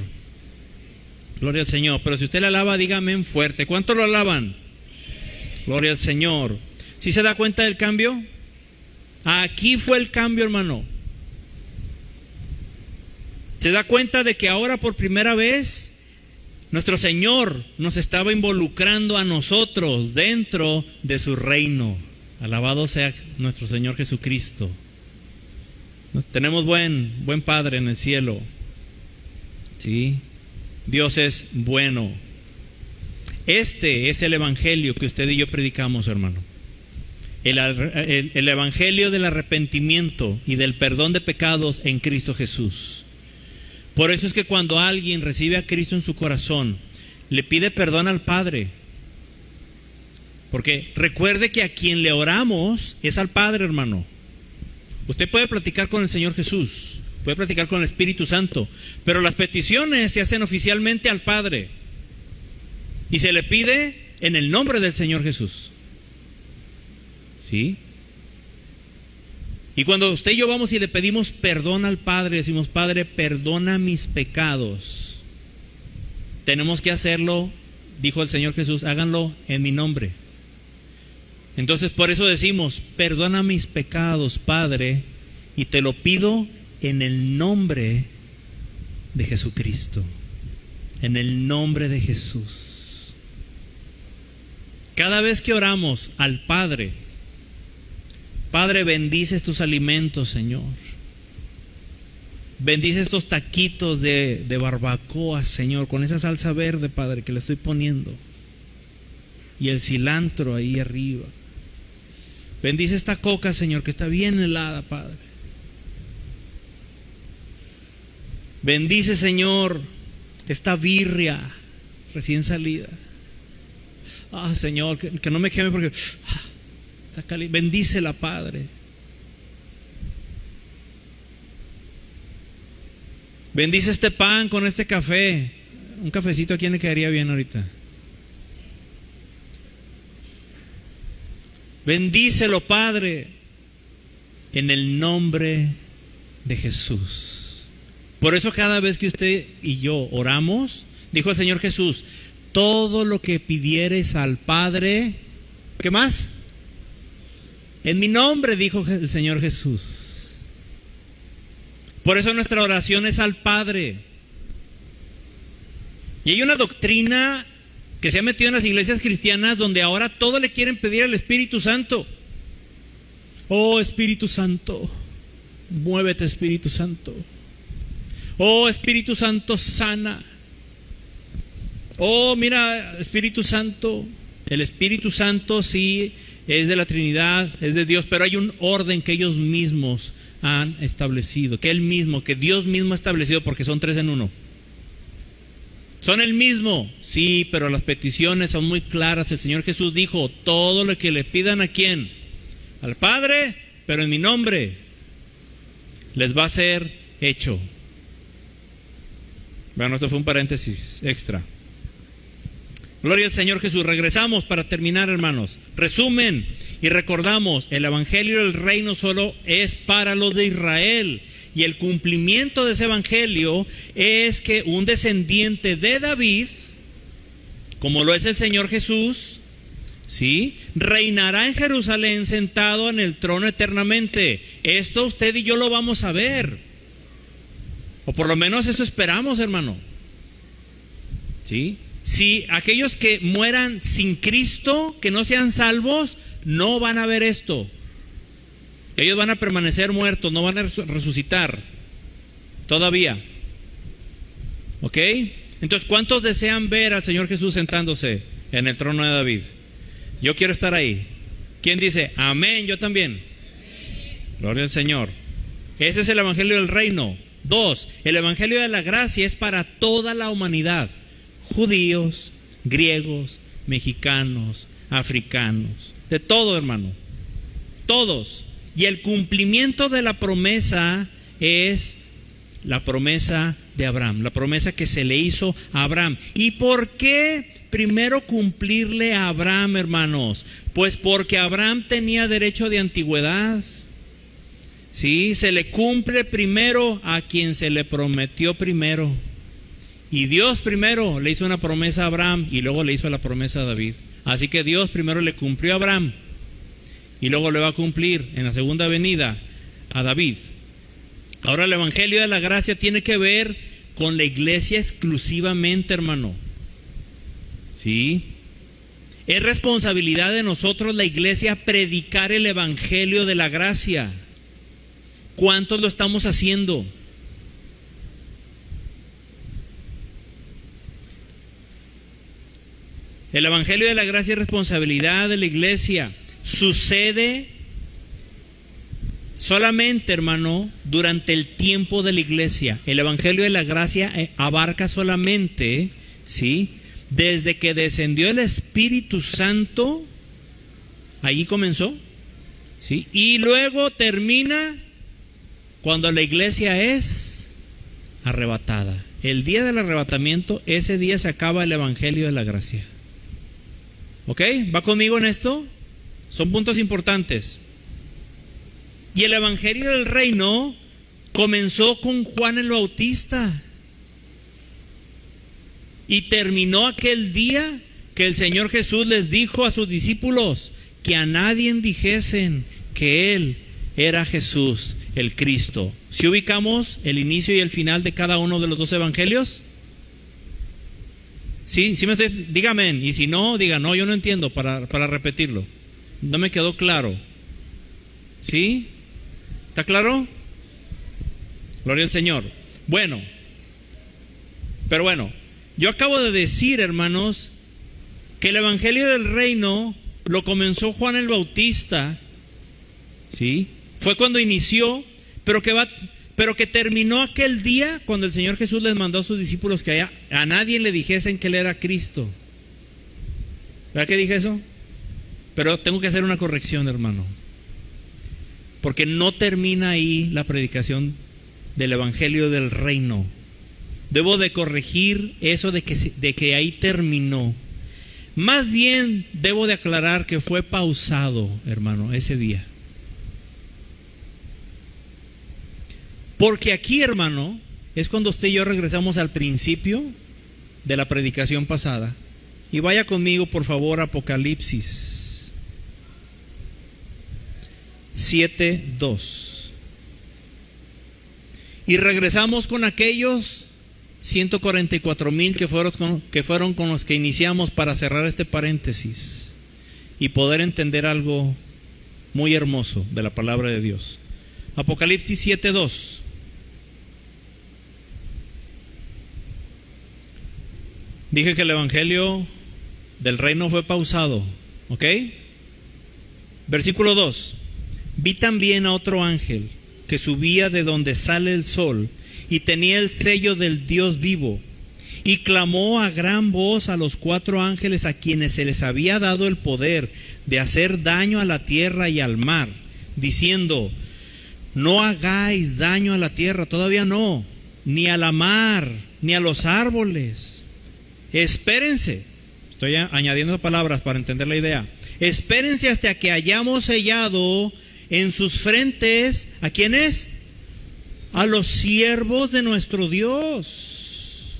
Gloria al Señor. Pero si usted le alaba, dígame en fuerte. ¿Cuántos lo alaban? Gloria al Señor. ¿Sí se da cuenta del cambio? Aquí fue el cambio, hermano. ¿Se da cuenta de que ahora por primera vez nuestro Señor nos estaba involucrando a nosotros dentro de su reino? Alabado sea nuestro Señor Jesucristo. Tenemos buen Padre en el cielo. Sí, Dios es bueno. Este es el evangelio que usted y yo predicamos, hermano. El evangelio del arrepentimiento y del perdón de pecados en Cristo Jesús. Por eso es que cuando alguien recibe a Cristo en su corazón, le pide perdón al Padre. Porque recuerde que a quien le oramos es al Padre, hermano. Usted puede platicar con el Señor Jesús, puede platicar con el Espíritu Santo, pero las peticiones se hacen oficialmente al Padre. Y se le pide en el nombre del Señor Jesús. ¿Sí? Y cuando usted y yo vamos y le pedimos perdón al Padre, decimos: Padre, perdona mis pecados. Tenemos que hacerlo, dijo el Señor Jesús, háganlo en mi nombre. Entonces por eso decimos: perdona mis pecados, Padre, y te lo pido en el nombre de Jesucristo. En el nombre de Jesús. Cada vez que oramos al Padre: Padre, bendice estos alimentos, Señor. Bendice estos taquitos de barbacoa, Señor, con esa salsa verde, Padre, que le estoy poniendo. Y el cilantro ahí arriba. Bendice esta coca, Señor, que está bien helada, Padre. Bendice, Señor, esta birria recién salida. Señor, que no me queme porque está caliente. Bendícela, Padre. Bendice este pan con este café. Un cafecito, ¿a quién le quedaría bien ahorita? Bendícelo, Padre, en el nombre de Jesús. Por eso cada vez que usted y yo oramos, dijo el Señor Jesús: todo lo que pidieres al Padre, ¿qué más? En mi nombre, dijo el Señor Jesús. Por eso nuestra oración es al Padre. Y hay una doctrina que se ha metido en las iglesias cristianas donde ahora todo le quieren pedir al Espíritu Santo. Oh Espíritu Santo, muévete, Espíritu Santo. Oh Espíritu Santo, sana. Oh, mira, Espíritu Santo. El Espíritu Santo sí es de la Trinidad, es de Dios, pero hay un orden que ellos mismos han establecido, que Dios mismo ha establecido, porque son tres en uno. Son el mismo, sí, pero las peticiones son muy claras. El Señor Jesús dijo: todo lo que le pidan, ¿a quién? Al Padre, pero en mi nombre les va a ser hecho. Bueno, esto fue un paréntesis extra. Gloria al Señor Jesús. Regresamos para terminar, hermanos. Resumen y recordamos: el evangelio del reino solo es para los de Israel. Y el cumplimiento de ese evangelio es que un descendiente de David, como lo es el Señor Jesús, ¿sí?, reinará en Jerusalén sentado en el trono eternamente. Esto usted y yo lo vamos a ver. O por lo menos eso esperamos, hermano. ¿Sí? Si aquellos que mueran sin Cristo, que no sean salvos, no van a ver esto. Ellos van a permanecer muertos, no van a resucitar todavía. ¿Ok? Entonces, ¿cuántos desean ver al Señor Jesús sentándose en el trono de David? Yo quiero estar ahí. ¿Quién dice? Amén, yo también. Gloria al Señor. Ese es el Evangelio del Reino. 2, el Evangelio de la Gracia es para toda la humanidad. Judíos, griegos, mexicanos, africanos, de todo, hermano. Todos. Y el cumplimiento de la promesa es la promesa de Abraham, la promesa que se le hizo a Abraham. ¿Y por qué primero cumplirle a Abraham, hermanos? Pues porque Abraham tenía derecho de antigüedad. Sí, se le cumple primero a quien se le prometió primero. Y Dios primero le hizo una promesa a Abraham y luego le hizo la promesa a David. Así que Dios primero le cumplió a Abraham y luego le va a cumplir en la segunda venida a David. Ahora el Evangelio de la Gracia tiene que ver con la iglesia exclusivamente, hermano. ¿Sí? Es responsabilidad de nosotros, la iglesia, predicar el Evangelio de la Gracia. ¿Cuántos lo estamos haciendo? El Evangelio de la Gracia es responsabilidad de la iglesia. Sucede solamente, hermano, durante el tiempo de la iglesia. El Evangelio de la Gracia abarca solamente, ¿sí?, desde que descendió el Espíritu Santo, allí comenzó, ¿sí?, y luego termina cuando la iglesia es arrebatada. El día del arrebatamiento, ese día se acaba el Evangelio de la Gracia. ¿Ok? ¿Va conmigo en esto? Son puntos importantes. Y el Evangelio del Reino comenzó con Juan el Bautista y terminó aquel día que el Señor Jesús les dijo a sus discípulos que a nadie dijesen que Él era Jesús, el Cristo. ¿Sí ubicamos el inicio y el final de cada uno de los dos evangelios? Sí, sí me estoy, dígame, y si no, diga, no, yo no entiendo, para repetirlo. No me quedó claro. ¿Sí? ¿Está claro? Gloria al Señor. Bueno, pero bueno, yo acabo de decir, hermanos, que el Evangelio del Reino lo comenzó Juan el Bautista. ¿Sí? Fue cuando inició, pero que terminó aquel día cuando el Señor Jesús les mandó a sus discípulos que a nadie le dijesen que Él era Cristo. ¿Verdad que dije eso? Pero tengo que hacer una corrección, hermano, porque no termina ahí la predicación del Evangelio del Reino. Debo de corregir eso de que ahí terminó. Más bien debo de aclarar que fue pausado, hermano, ese día. Porque aquí, hermano, es cuando usted y yo regresamos al principio de la predicación pasada. Y vaya conmigo, por favor, a Apocalipsis 7:2. Y regresamos con aquellos 144,000 que fueron con los que iniciamos para cerrar este paréntesis y poder entender algo muy hermoso de la palabra de Dios. Apocalipsis 7:2. Dije que el Evangelio del Reino fue pausado, ¿ok? Versículo 2. Vi también a otro ángel que subía de donde sale el sol y tenía el sello del Dios vivo, y clamó a gran voz a los 4 ángeles a quienes se les había dado el poder de hacer daño a la tierra y al mar, diciendo: no hagáis daño a la tierra, todavía no, ni a la mar, ni a los árboles. Espérense, estoy añadiendo palabras para entender la idea. Espérense hasta que hayamos sellado en sus frentes, ¿a quiénes? A los siervos de nuestro Dios.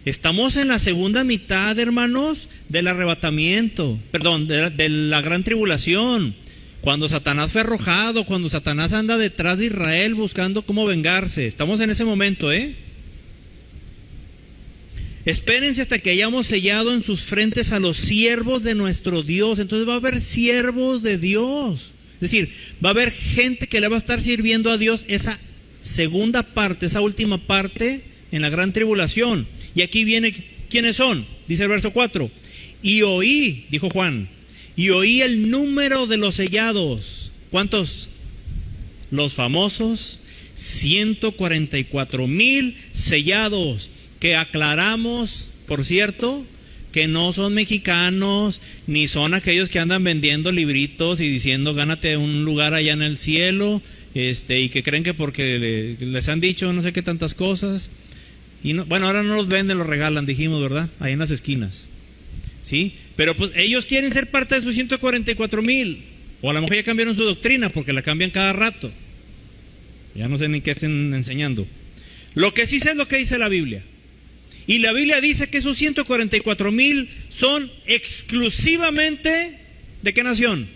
Estamos en la segunda mitad, hermanos, del arrebatamiento, de la gran tribulación. Cuando Satanás fue arrojado, cuando Satanás anda detrás de Israel buscando cómo vengarse. Estamos en ese momento, Espérense hasta que hayamos sellado en sus frentes a los siervos de nuestro Dios. Entonces va a haber siervos de Dios. Es decir, va a haber gente que le va a estar sirviendo a Dios esa segunda parte, esa última parte en la gran tribulación. Y aquí viene, ¿quiénes son? Dice el verso 4. Y oí, dijo Juan, y oí el número de los sellados. ¿Cuántos? Los famosos 144,000 sellados, que aclaramos, por cierto, que no son mexicanos, ni son aquellos que andan vendiendo libritos y diciendo gánate un lugar allá en el cielo, y que creen que porque les han dicho no sé qué tantas cosas, y no, bueno, ahora no los venden, los regalan, dijimos, ¿verdad? Ahí en las esquinas, ¿sí? Pero pues ellos quieren ser parte de esos 144,000, o a lo mejor ya cambiaron su doctrina, porque la cambian cada rato, ya no sé ni qué estén enseñando. Lo que sí sé es lo que dice la Biblia. Y la Biblia dice que esos 144,000 son exclusivamente ¿de qué nación?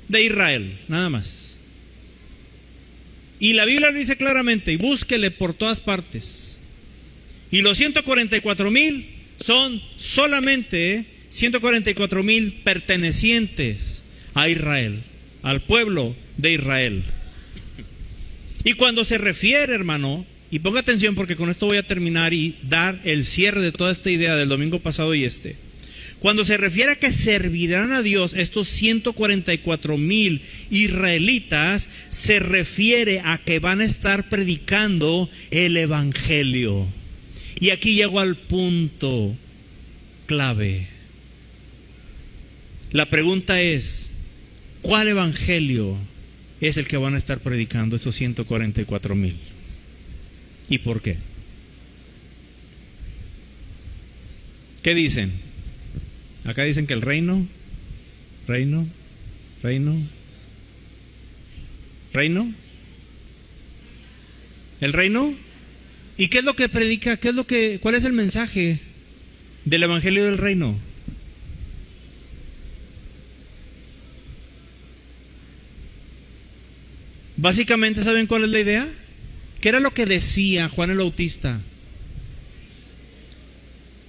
De Israel, nada más. Y la Biblia lo dice claramente, y búsquele por todas partes. Y los 144,000 son solamente 144,000 pertenecientes a Israel, al pueblo de Israel. Y cuando se refiere, hermano, y ponga atención porque con esto voy a terminar y dar el cierre de toda esta idea del domingo pasado y cuando se refiere a que servirán a Dios estos 144,000 israelitas, se refiere a que van a estar predicando el evangelio. Y aquí llego al punto clave. La pregunta es, ¿cuál evangelio es el que van a estar predicando esos 144,000? ¿Y por qué? ¿Qué dicen? Acá dicen que el reino. ¿El reino? ¿Y qué es lo que predica? ¿Cuál es el mensaje del evangelio del reino? Básicamente, ¿saben cuál es la idea? ¿Qué era lo que decía Juan el Bautista?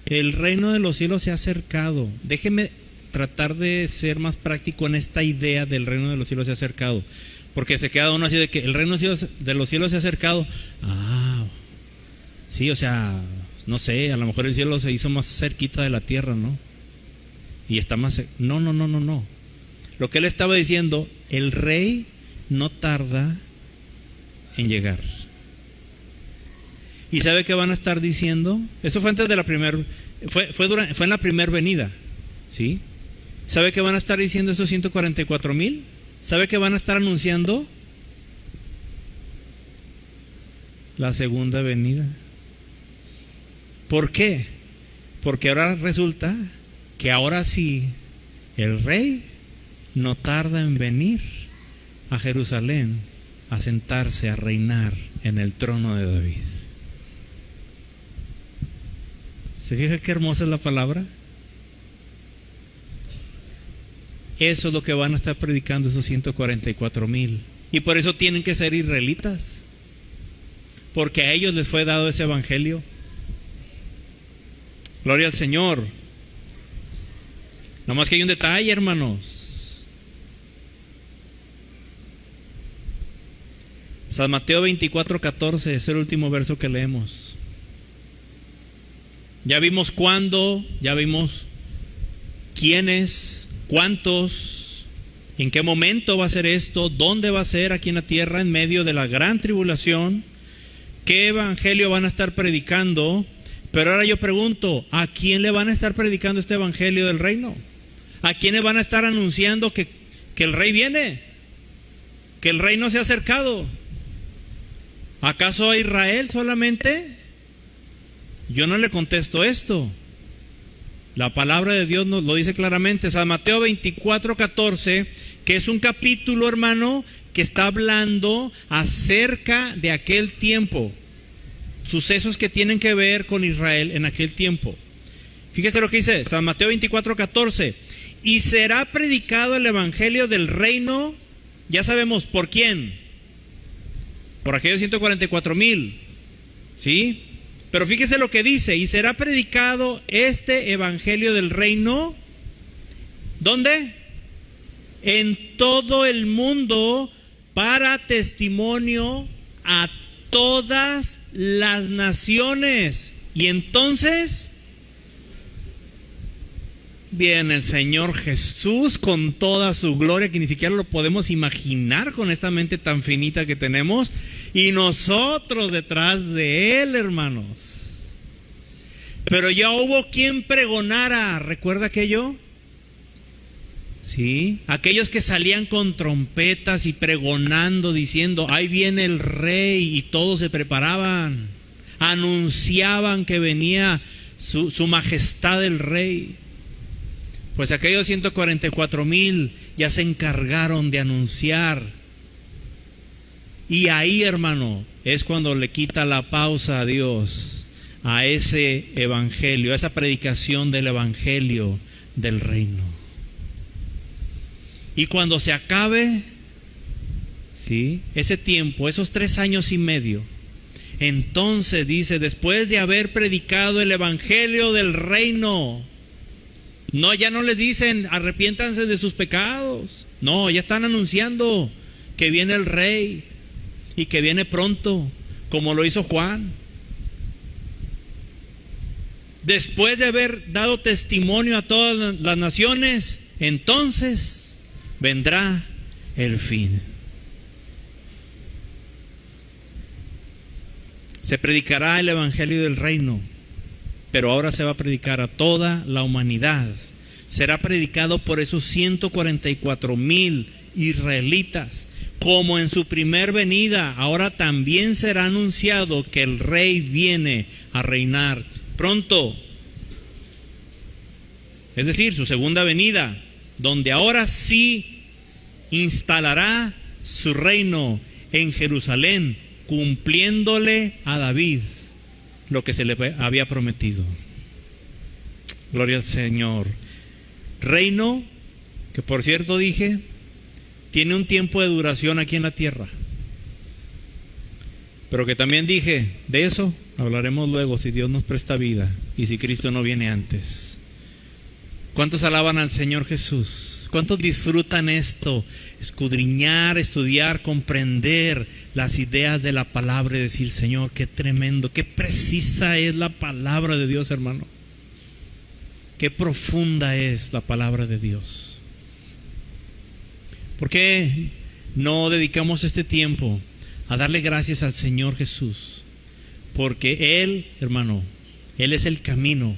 El reino de los cielos se ha acercado. Déjeme tratar de ser más práctico en esta idea del reino de los cielos se ha acercado. Porque se queda uno así de que el reino de los cielos se ha acercado. Ah, sí, o sea, no sé, a lo mejor el cielo se hizo más cerquita de la tierra, ¿no? Y está más... No. Lo que él estaba diciendo, el rey no tarda en llegar. ¿Y sabe qué van a estar diciendo? Eso fue antes de la primera, fue en la primera venida, ¿sí? ¿Sabe qué van a estar diciendo esos 144,000? ¿Sabe qué van a estar anunciando? La segunda venida. ¿Por qué? Porque ahora resulta que ahora sí el rey no tarda en venir a Jerusalén a sentarse a reinar en el trono de David. ¿Se fija qué hermosa es la palabra? Eso es lo que van a estar predicando esos 144,000. Y por eso tienen que ser israelitas, porque a ellos les fue dado ese evangelio. Gloria al Señor. Nomás que hay un detalle, hermanos. San Mateo 24:14 es el último verso que leemos. Ya vimos cuándo, ya vimos quiénes, cuántos, en qué momento va a ser esto, dónde va a ser aquí en la tierra en medio de la gran tribulación, qué evangelio van a estar predicando. Pero ahora yo pregunto, ¿a quién le van a estar predicando este evangelio del reino? ¿A quién le van a estar anunciando que el rey viene? ¿Que el reino se ha acercado? ¿Acaso a Israel solamente? Yo no le contesto esto. La palabra de Dios nos lo dice claramente. San Mateo 24:14, que es un capítulo, hermano, que está hablando acerca de aquel tiempo, sucesos que tienen que ver con Israel en aquel tiempo. Fíjese lo que dice San Mateo 24:14. Y será predicado el evangelio del reino, ya sabemos por quién, por aquellos 144,000, ¿sí? Pero fíjese lo que dice, y será predicado este evangelio del reino, ¿dónde? En todo el mundo, para testimonio a todas las naciones. Y entonces viene el Señor Jesús con toda su gloria, que ni siquiera lo podemos imaginar con esta mente tan finita que tenemos, y nosotros detrás de Él, hermanos. Pero ya hubo quien pregonara, ¿recuerda aquello? Sí, aquellos que salían con trompetas y pregonando, diciendo, ahí viene el rey, y todos se preparaban, anunciaban que venía su majestad el rey. Pues aquellos 144,000 ya se encargaron de anunciar. Y ahí, hermano, es cuando le quita la pausa a Dios a ese evangelio, a esa predicación del evangelio del reino. Y cuando se acabe, ¿sí?, ese tiempo, esos 3 años y medio, entonces dice, después de haber predicado el evangelio del reino, no, ya no les dicen arrepiéntanse de sus pecados. No, ya están anunciando que viene el rey y que viene pronto, como lo hizo Juan. Después de haber dado testimonio a todas las naciones, entonces vendrá el fin. Se predicará el evangelio del reino, pero ahora se va a predicar a toda la humanidad. Será predicado por esos 144,000 israelitas, como en su primer venida. Ahora también será anunciado que el rey viene a reinar pronto. Es decir, su segunda venida, donde ahora sí instalará su reino en Jerusalén, cumpliéndole a David lo que se le había prometido. Gloria al Señor. Reino que, por cierto, dije, tiene un tiempo de duración aquí en la tierra, pero que también dije, de eso hablaremos luego, si Dios nos presta vida y si Cristo no viene antes. ¿Cuántos alaban al Señor Jesús? ¿Cuántos disfrutan esto? Escudriñar, estudiar, comprender las ideas de la palabra y decir, Señor, qué tremendo, qué precisa es la palabra de Dios, hermano. Qué profunda es la palabra de Dios. ¿Por qué no dedicamos este tiempo a darle gracias al Señor Jesús? Porque Él, hermano, Él es el camino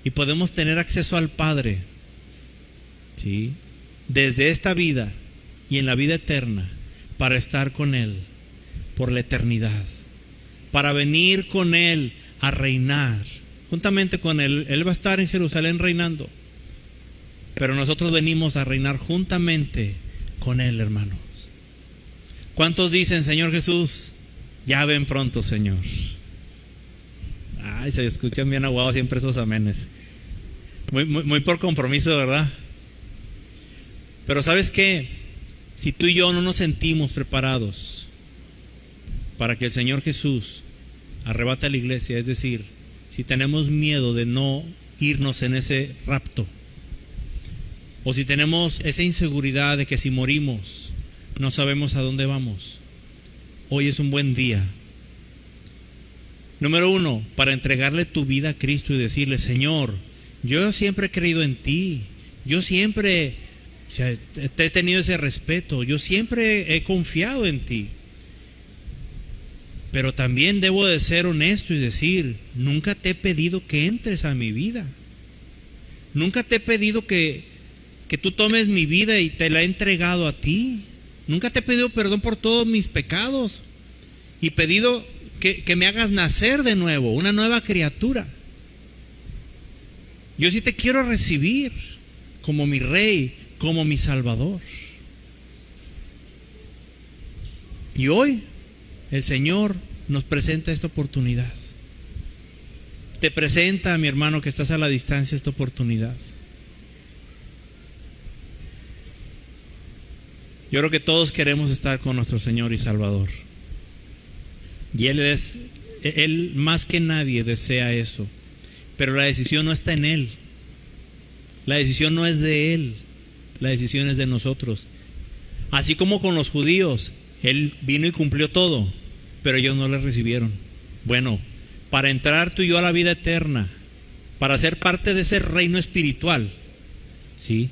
y podemos tener acceso al Padre, ¿sí?, desde esta vida y en la vida eterna, para estar con Él por la eternidad, para venir con Él a reinar juntamente con Él. Él va a estar en Jerusalén reinando, pero nosotros venimos a reinar juntamente con Él, hermanos. ¿Cuántos dicen, Señor Jesús, ya ven pronto, Señor? Ay, se escuchan bien aguados siempre esos amenes. Muy por compromiso, ¿verdad? Pero ¿sabes qué? Si tú y yo no nos sentimos preparados para que el Señor Jesús arrebate a la iglesia, es decir, si tenemos miedo de no irnos en ese rapto, o si tenemos esa inseguridad de que si morimos no sabemos a dónde vamos, hoy es un buen día. Número 1, para entregarle tu vida a Cristo y decirle, Señor, yo siempre he creído en ti, yo siempre te he tenido ese respeto, yo siempre he confiado en ti. Pero también debo de ser honesto y decir, nunca te he pedido que entres a mi vida. Nunca te he pedido que tú tomes mi vida y te la he entregado a ti. Nunca te he pedido perdón por todos mis pecados y pedido que me hagas nacer de nuevo, una nueva criatura. Yo sí te quiero recibir como mi Rey, como mi Salvador. Y hoy el Señor nos presenta esta oportunidad. Te presenta, mi hermano que estás a la distancia, esta oportunidad. Yo creo que todos queremos estar con nuestro Señor y Salvador. Y Él más que nadie desea eso. Pero la decisión no está en Él. La decisión no es de Él. La decisión es de nosotros. Así como con los judíos, Él vino y cumplió todo, pero ellos no le recibieron. Bueno, para entrar tú y yo a la vida eterna, para ser parte de ese reino espiritual, ¿sí?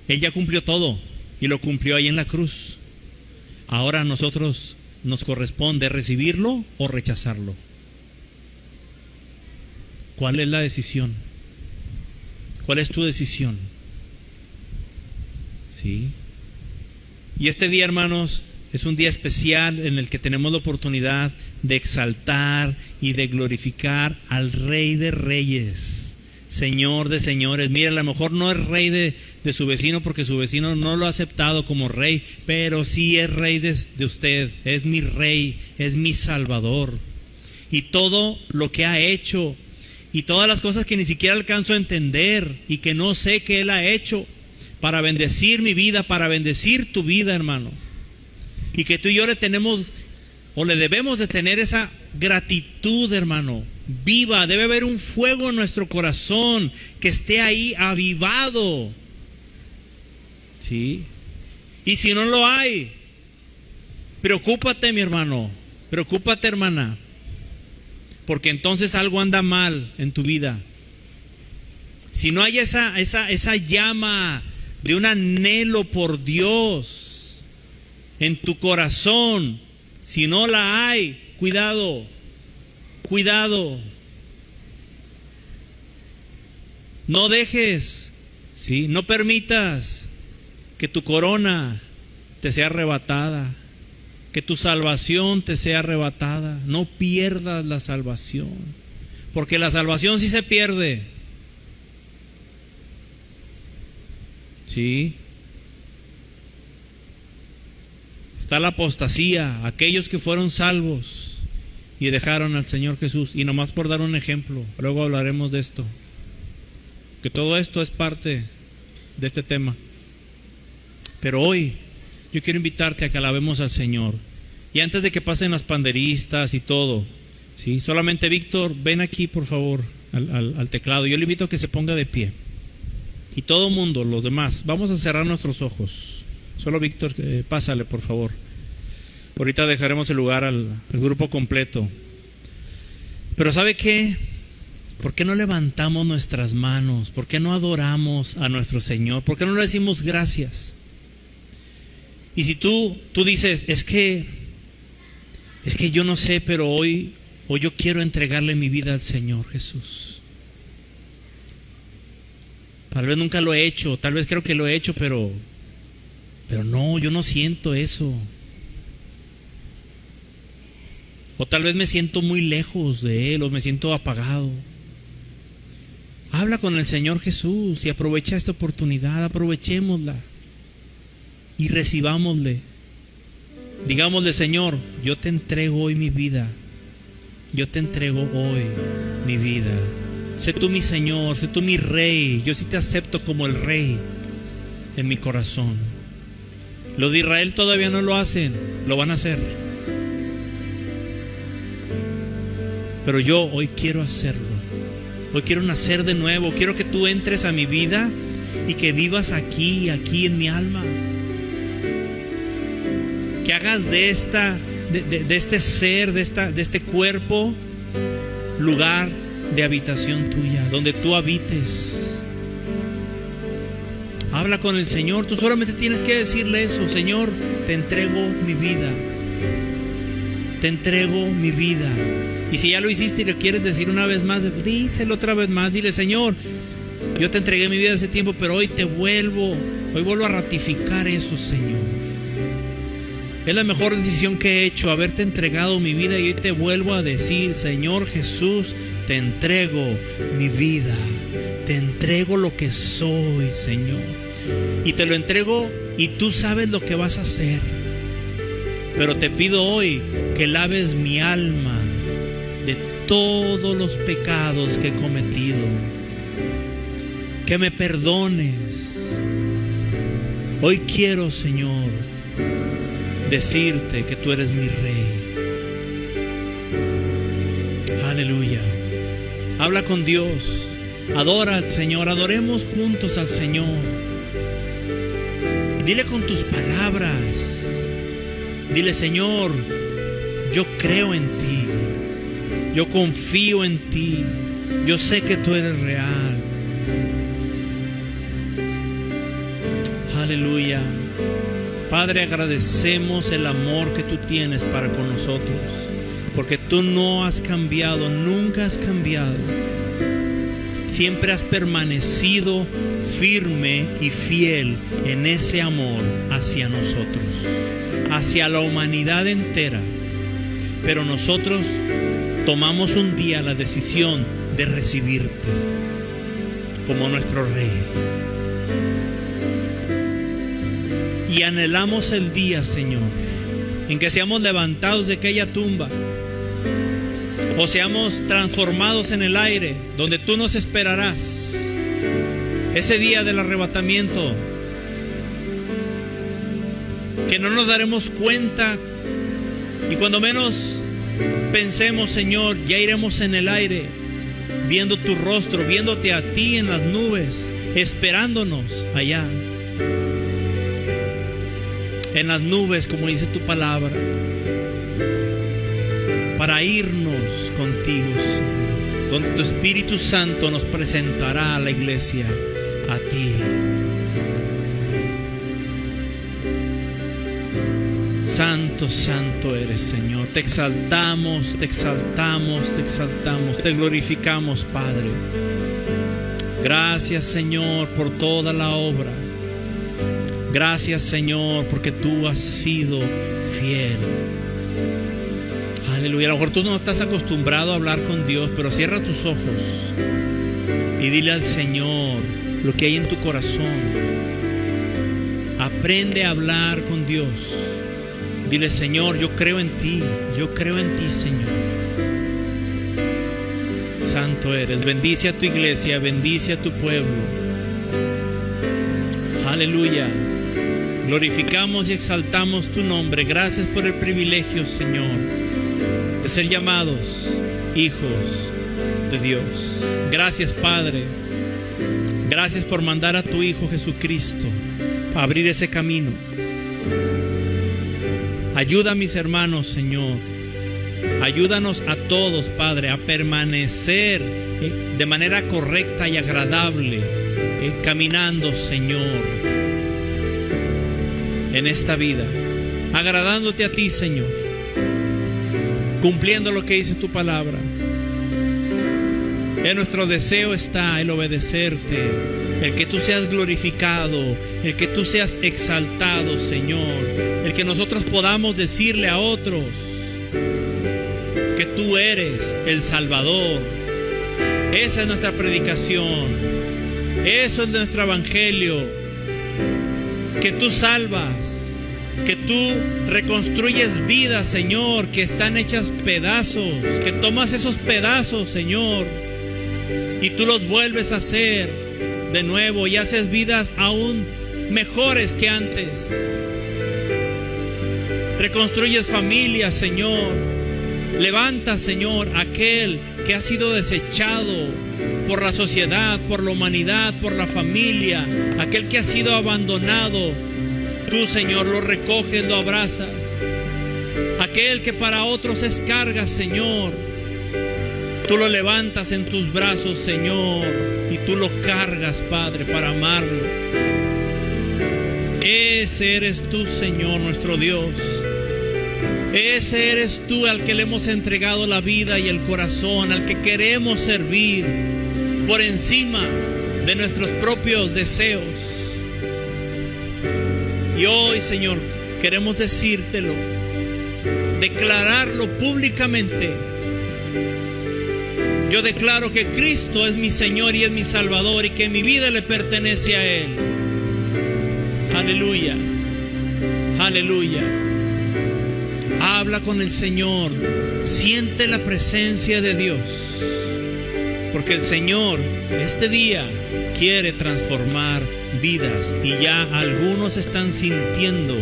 Él ya cumplió todo y lo cumplió ahí en la cruz. Ahora a nosotros nos corresponde recibirlo o rechazarlo. ¿Cuál es la decisión? ¿Cuál es tu decisión? ¿Sí? Y este día, hermanos, es un día especial en el que tenemos la oportunidad de exaltar y de glorificar al Rey de Reyes, Señor de señores. Mira, a lo mejor no es rey de su vecino porque su vecino no lo ha aceptado como rey, pero sí es rey de usted. Es mi rey, es mi salvador. Y todo lo que ha hecho y todas las cosas que ni siquiera alcanzo a entender y que no sé que Él ha hecho para bendecir mi vida, para bendecir tu vida, hermano. Y que tú y yo le tenemos o le debemos de tener esa gratitud, hermano, viva. Debe haber un fuego en nuestro corazón que esté ahí avivado, ¿sí? Y si no lo hay, preocúpate, mi hermano, preocúpate, hermana, porque entonces algo anda mal en tu vida. Si no hay esa llama de un anhelo por Dios en tu corazón, si no la hay, cuidado, cuidado. No dejes, ¿sí? No permitas que tu corona te sea arrebatada, que tu salvación te sea arrebatada. No pierdas la salvación, porque la salvación sí se pierde. ¿Sí? Está la apostasía, aquellos que fueron salvos y dejaron al Señor Jesús. Y nomás por dar un ejemplo, luego hablaremos de esto, que todo esto es parte de este tema. Pero hoy yo quiero invitarte a que alabemos al Señor. Y antes de que pasen las panderistas y todo, ¿sí? Solamente Víctor, ven aquí por favor al teclado. Yo le invito a que se ponga de pie. Y todo mundo, los demás, vamos a cerrar nuestros ojos. Solo Víctor, pásale por favor. Ahorita dejaremos el lugar al grupo completo. Pero ¿sabe qué? ¿Por qué no levantamos nuestras manos? ¿Por qué no adoramos a nuestro Señor? ¿Por qué no le decimos gracias? Y si tú dices, es que yo no sé, pero hoy yo quiero entregarle mi vida al Señor Jesús. Tal vez nunca lo he hecho, tal vez creo que lo he hecho, pero no, yo no siento eso. O tal vez me siento muy lejos de Él, o me siento apagado. Habla con el Señor Jesús y aprovecha esta oportunidad, aprovechémosla y recibámosle. Digámosle, Señor, yo te entrego hoy mi vida. Yo te entrego hoy mi vida. Sé tú mi Señor, sé tú mi Rey. Yo sí te acepto como el Rey en mi corazón. Los de Israel todavía no lo hacen, lo van a hacer. Pero yo hoy quiero hacerlo. Hoy quiero nacer de nuevo. Quiero que tú entres a mi vida y que vivas aquí en mi alma. Que hagas de este ser, de este cuerpo, lugar de habitación tuya, donde tú habites. Habla con el Señor. Tú solamente tienes que decirle eso: Señor, te entrego mi vida. Te entrego mi vida. Y si ya lo hiciste y lo quieres decir una vez más, díselo otra vez más. Dile: Señor, yo te entregué mi vida hace tiempo, pero hoy vuelvo a ratificar eso, Señor. Es la mejor decisión que he hecho, haberte entregado mi vida, y hoy te vuelvo a decir: Señor Jesús, te entrego mi vida, te entrego lo que soy, Señor. Y te lo entrego y tú sabes lo que vas a hacer. Pero te pido hoy que laves mi alma de todos los pecados que he cometido. Que me perdones. Hoy quiero, Señor, decirte que tú eres mi Rey. Aleluya. Habla con Dios. Adora al Señor. Adoremos juntos al Señor. Dile con tus palabras. Dile: Señor, yo creo en ti. Yo confío en ti. Yo sé que tú eres real. Aleluya. Padre, agradecemos el amor que tú tienes para con nosotros, porque tú no has cambiado, nunca has cambiado. Siempre has permanecido firme y fiel en ese amor hacia nosotros, hacia la humanidad entera. Pero nosotros tomamos un día la decisión de recibirte como nuestro Rey. Y anhelamos el día, Señor, en que seamos levantados de aquella tumba, o seamos transformados en el aire, donde tú nos esperarás. Ese día del arrebatamiento, que no nos daremos cuenta, y cuando menos pensemos, Señor, ya iremos en el aire, viendo tu rostro, viéndote a ti en las nubes, esperándonos allá. En las nubes, como dice tu palabra, para irnos contigo, Señor, donde tu Espíritu Santo nos presentará a la iglesia, a ti. Santo, santo eres, Señor. Te exaltamos, te exaltamos, te exaltamos, te glorificamos, Padre. Gracias, Señor, por toda la obra. Gracias, Señor, porque tú has sido fiel. Aleluya. A lo mejor tú no estás acostumbrado a hablar con Dios, pero cierra tus ojos y dile al Señor lo que hay en tu corazón. Aprende a hablar con Dios. Dile, Señor, yo creo en ti, Señor. Santo eres. Bendice a tu iglesia, bendice a tu pueblo. Aleluya. Glorificamos y exaltamos tu nombre. Gracias por el privilegio, Señor, de ser llamados hijos de Dios. Gracias, Padre. Gracias por mandar a tu Hijo Jesucristo a abrir ese camino. Ayuda a mis hermanos, Señor. Ayúdanos a todos, Padre, a permanecer de manera correcta y agradable, caminando, Señor, en esta vida, agradándote a ti, Señor, cumpliendo lo que dice tu palabra. En nuestro deseo está el obedecerte, el que tú seas glorificado, el que tú seas exaltado, Señor, el que nosotros podamos decirle a otros que tú eres el Salvador. Esa es nuestra predicación, eso es nuestro evangelio, que tú salvas, que tú reconstruyes vidas, Señor, que están hechas pedazos, que tomas esos pedazos, Señor, y tú los vuelves a hacer de nuevo y haces vidas aún mejores que antes. Reconstruyes familias, Señor. Levanta, Señor, aquel que ha sido desechado por la sociedad, por la humanidad, por la familia, aquel que ha sido abandonado. Tú, Señor, lo recoges, lo abrazas. Aquel que para otros es carga, Señor, tú lo levantas en tus brazos, Señor, y tú lo cargas, Padre, para amarlo. Ese eres tú, Señor, nuestro Dios. Ese eres tú al que le hemos entregado la vida y el corazón, al que queremos servir por encima de nuestros propios deseos. Y hoy, Señor, queremos decírtelo, declararlo públicamente. Yo declaro que Cristo es mi Señor y es mi Salvador y que mi vida le pertenece a Él. Aleluya, aleluya. Habla con el Señor, siente la presencia de Dios, porque el Señor este día quiere transformar vidas y ya algunos están sintiendo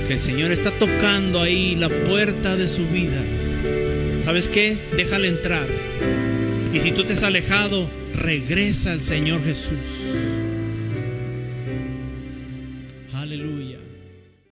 que el Señor está tocando ahí la puerta de su vida. ¿Sabes qué? Déjale entrar. Y si tú te has alejado, regresa al Señor Jesús.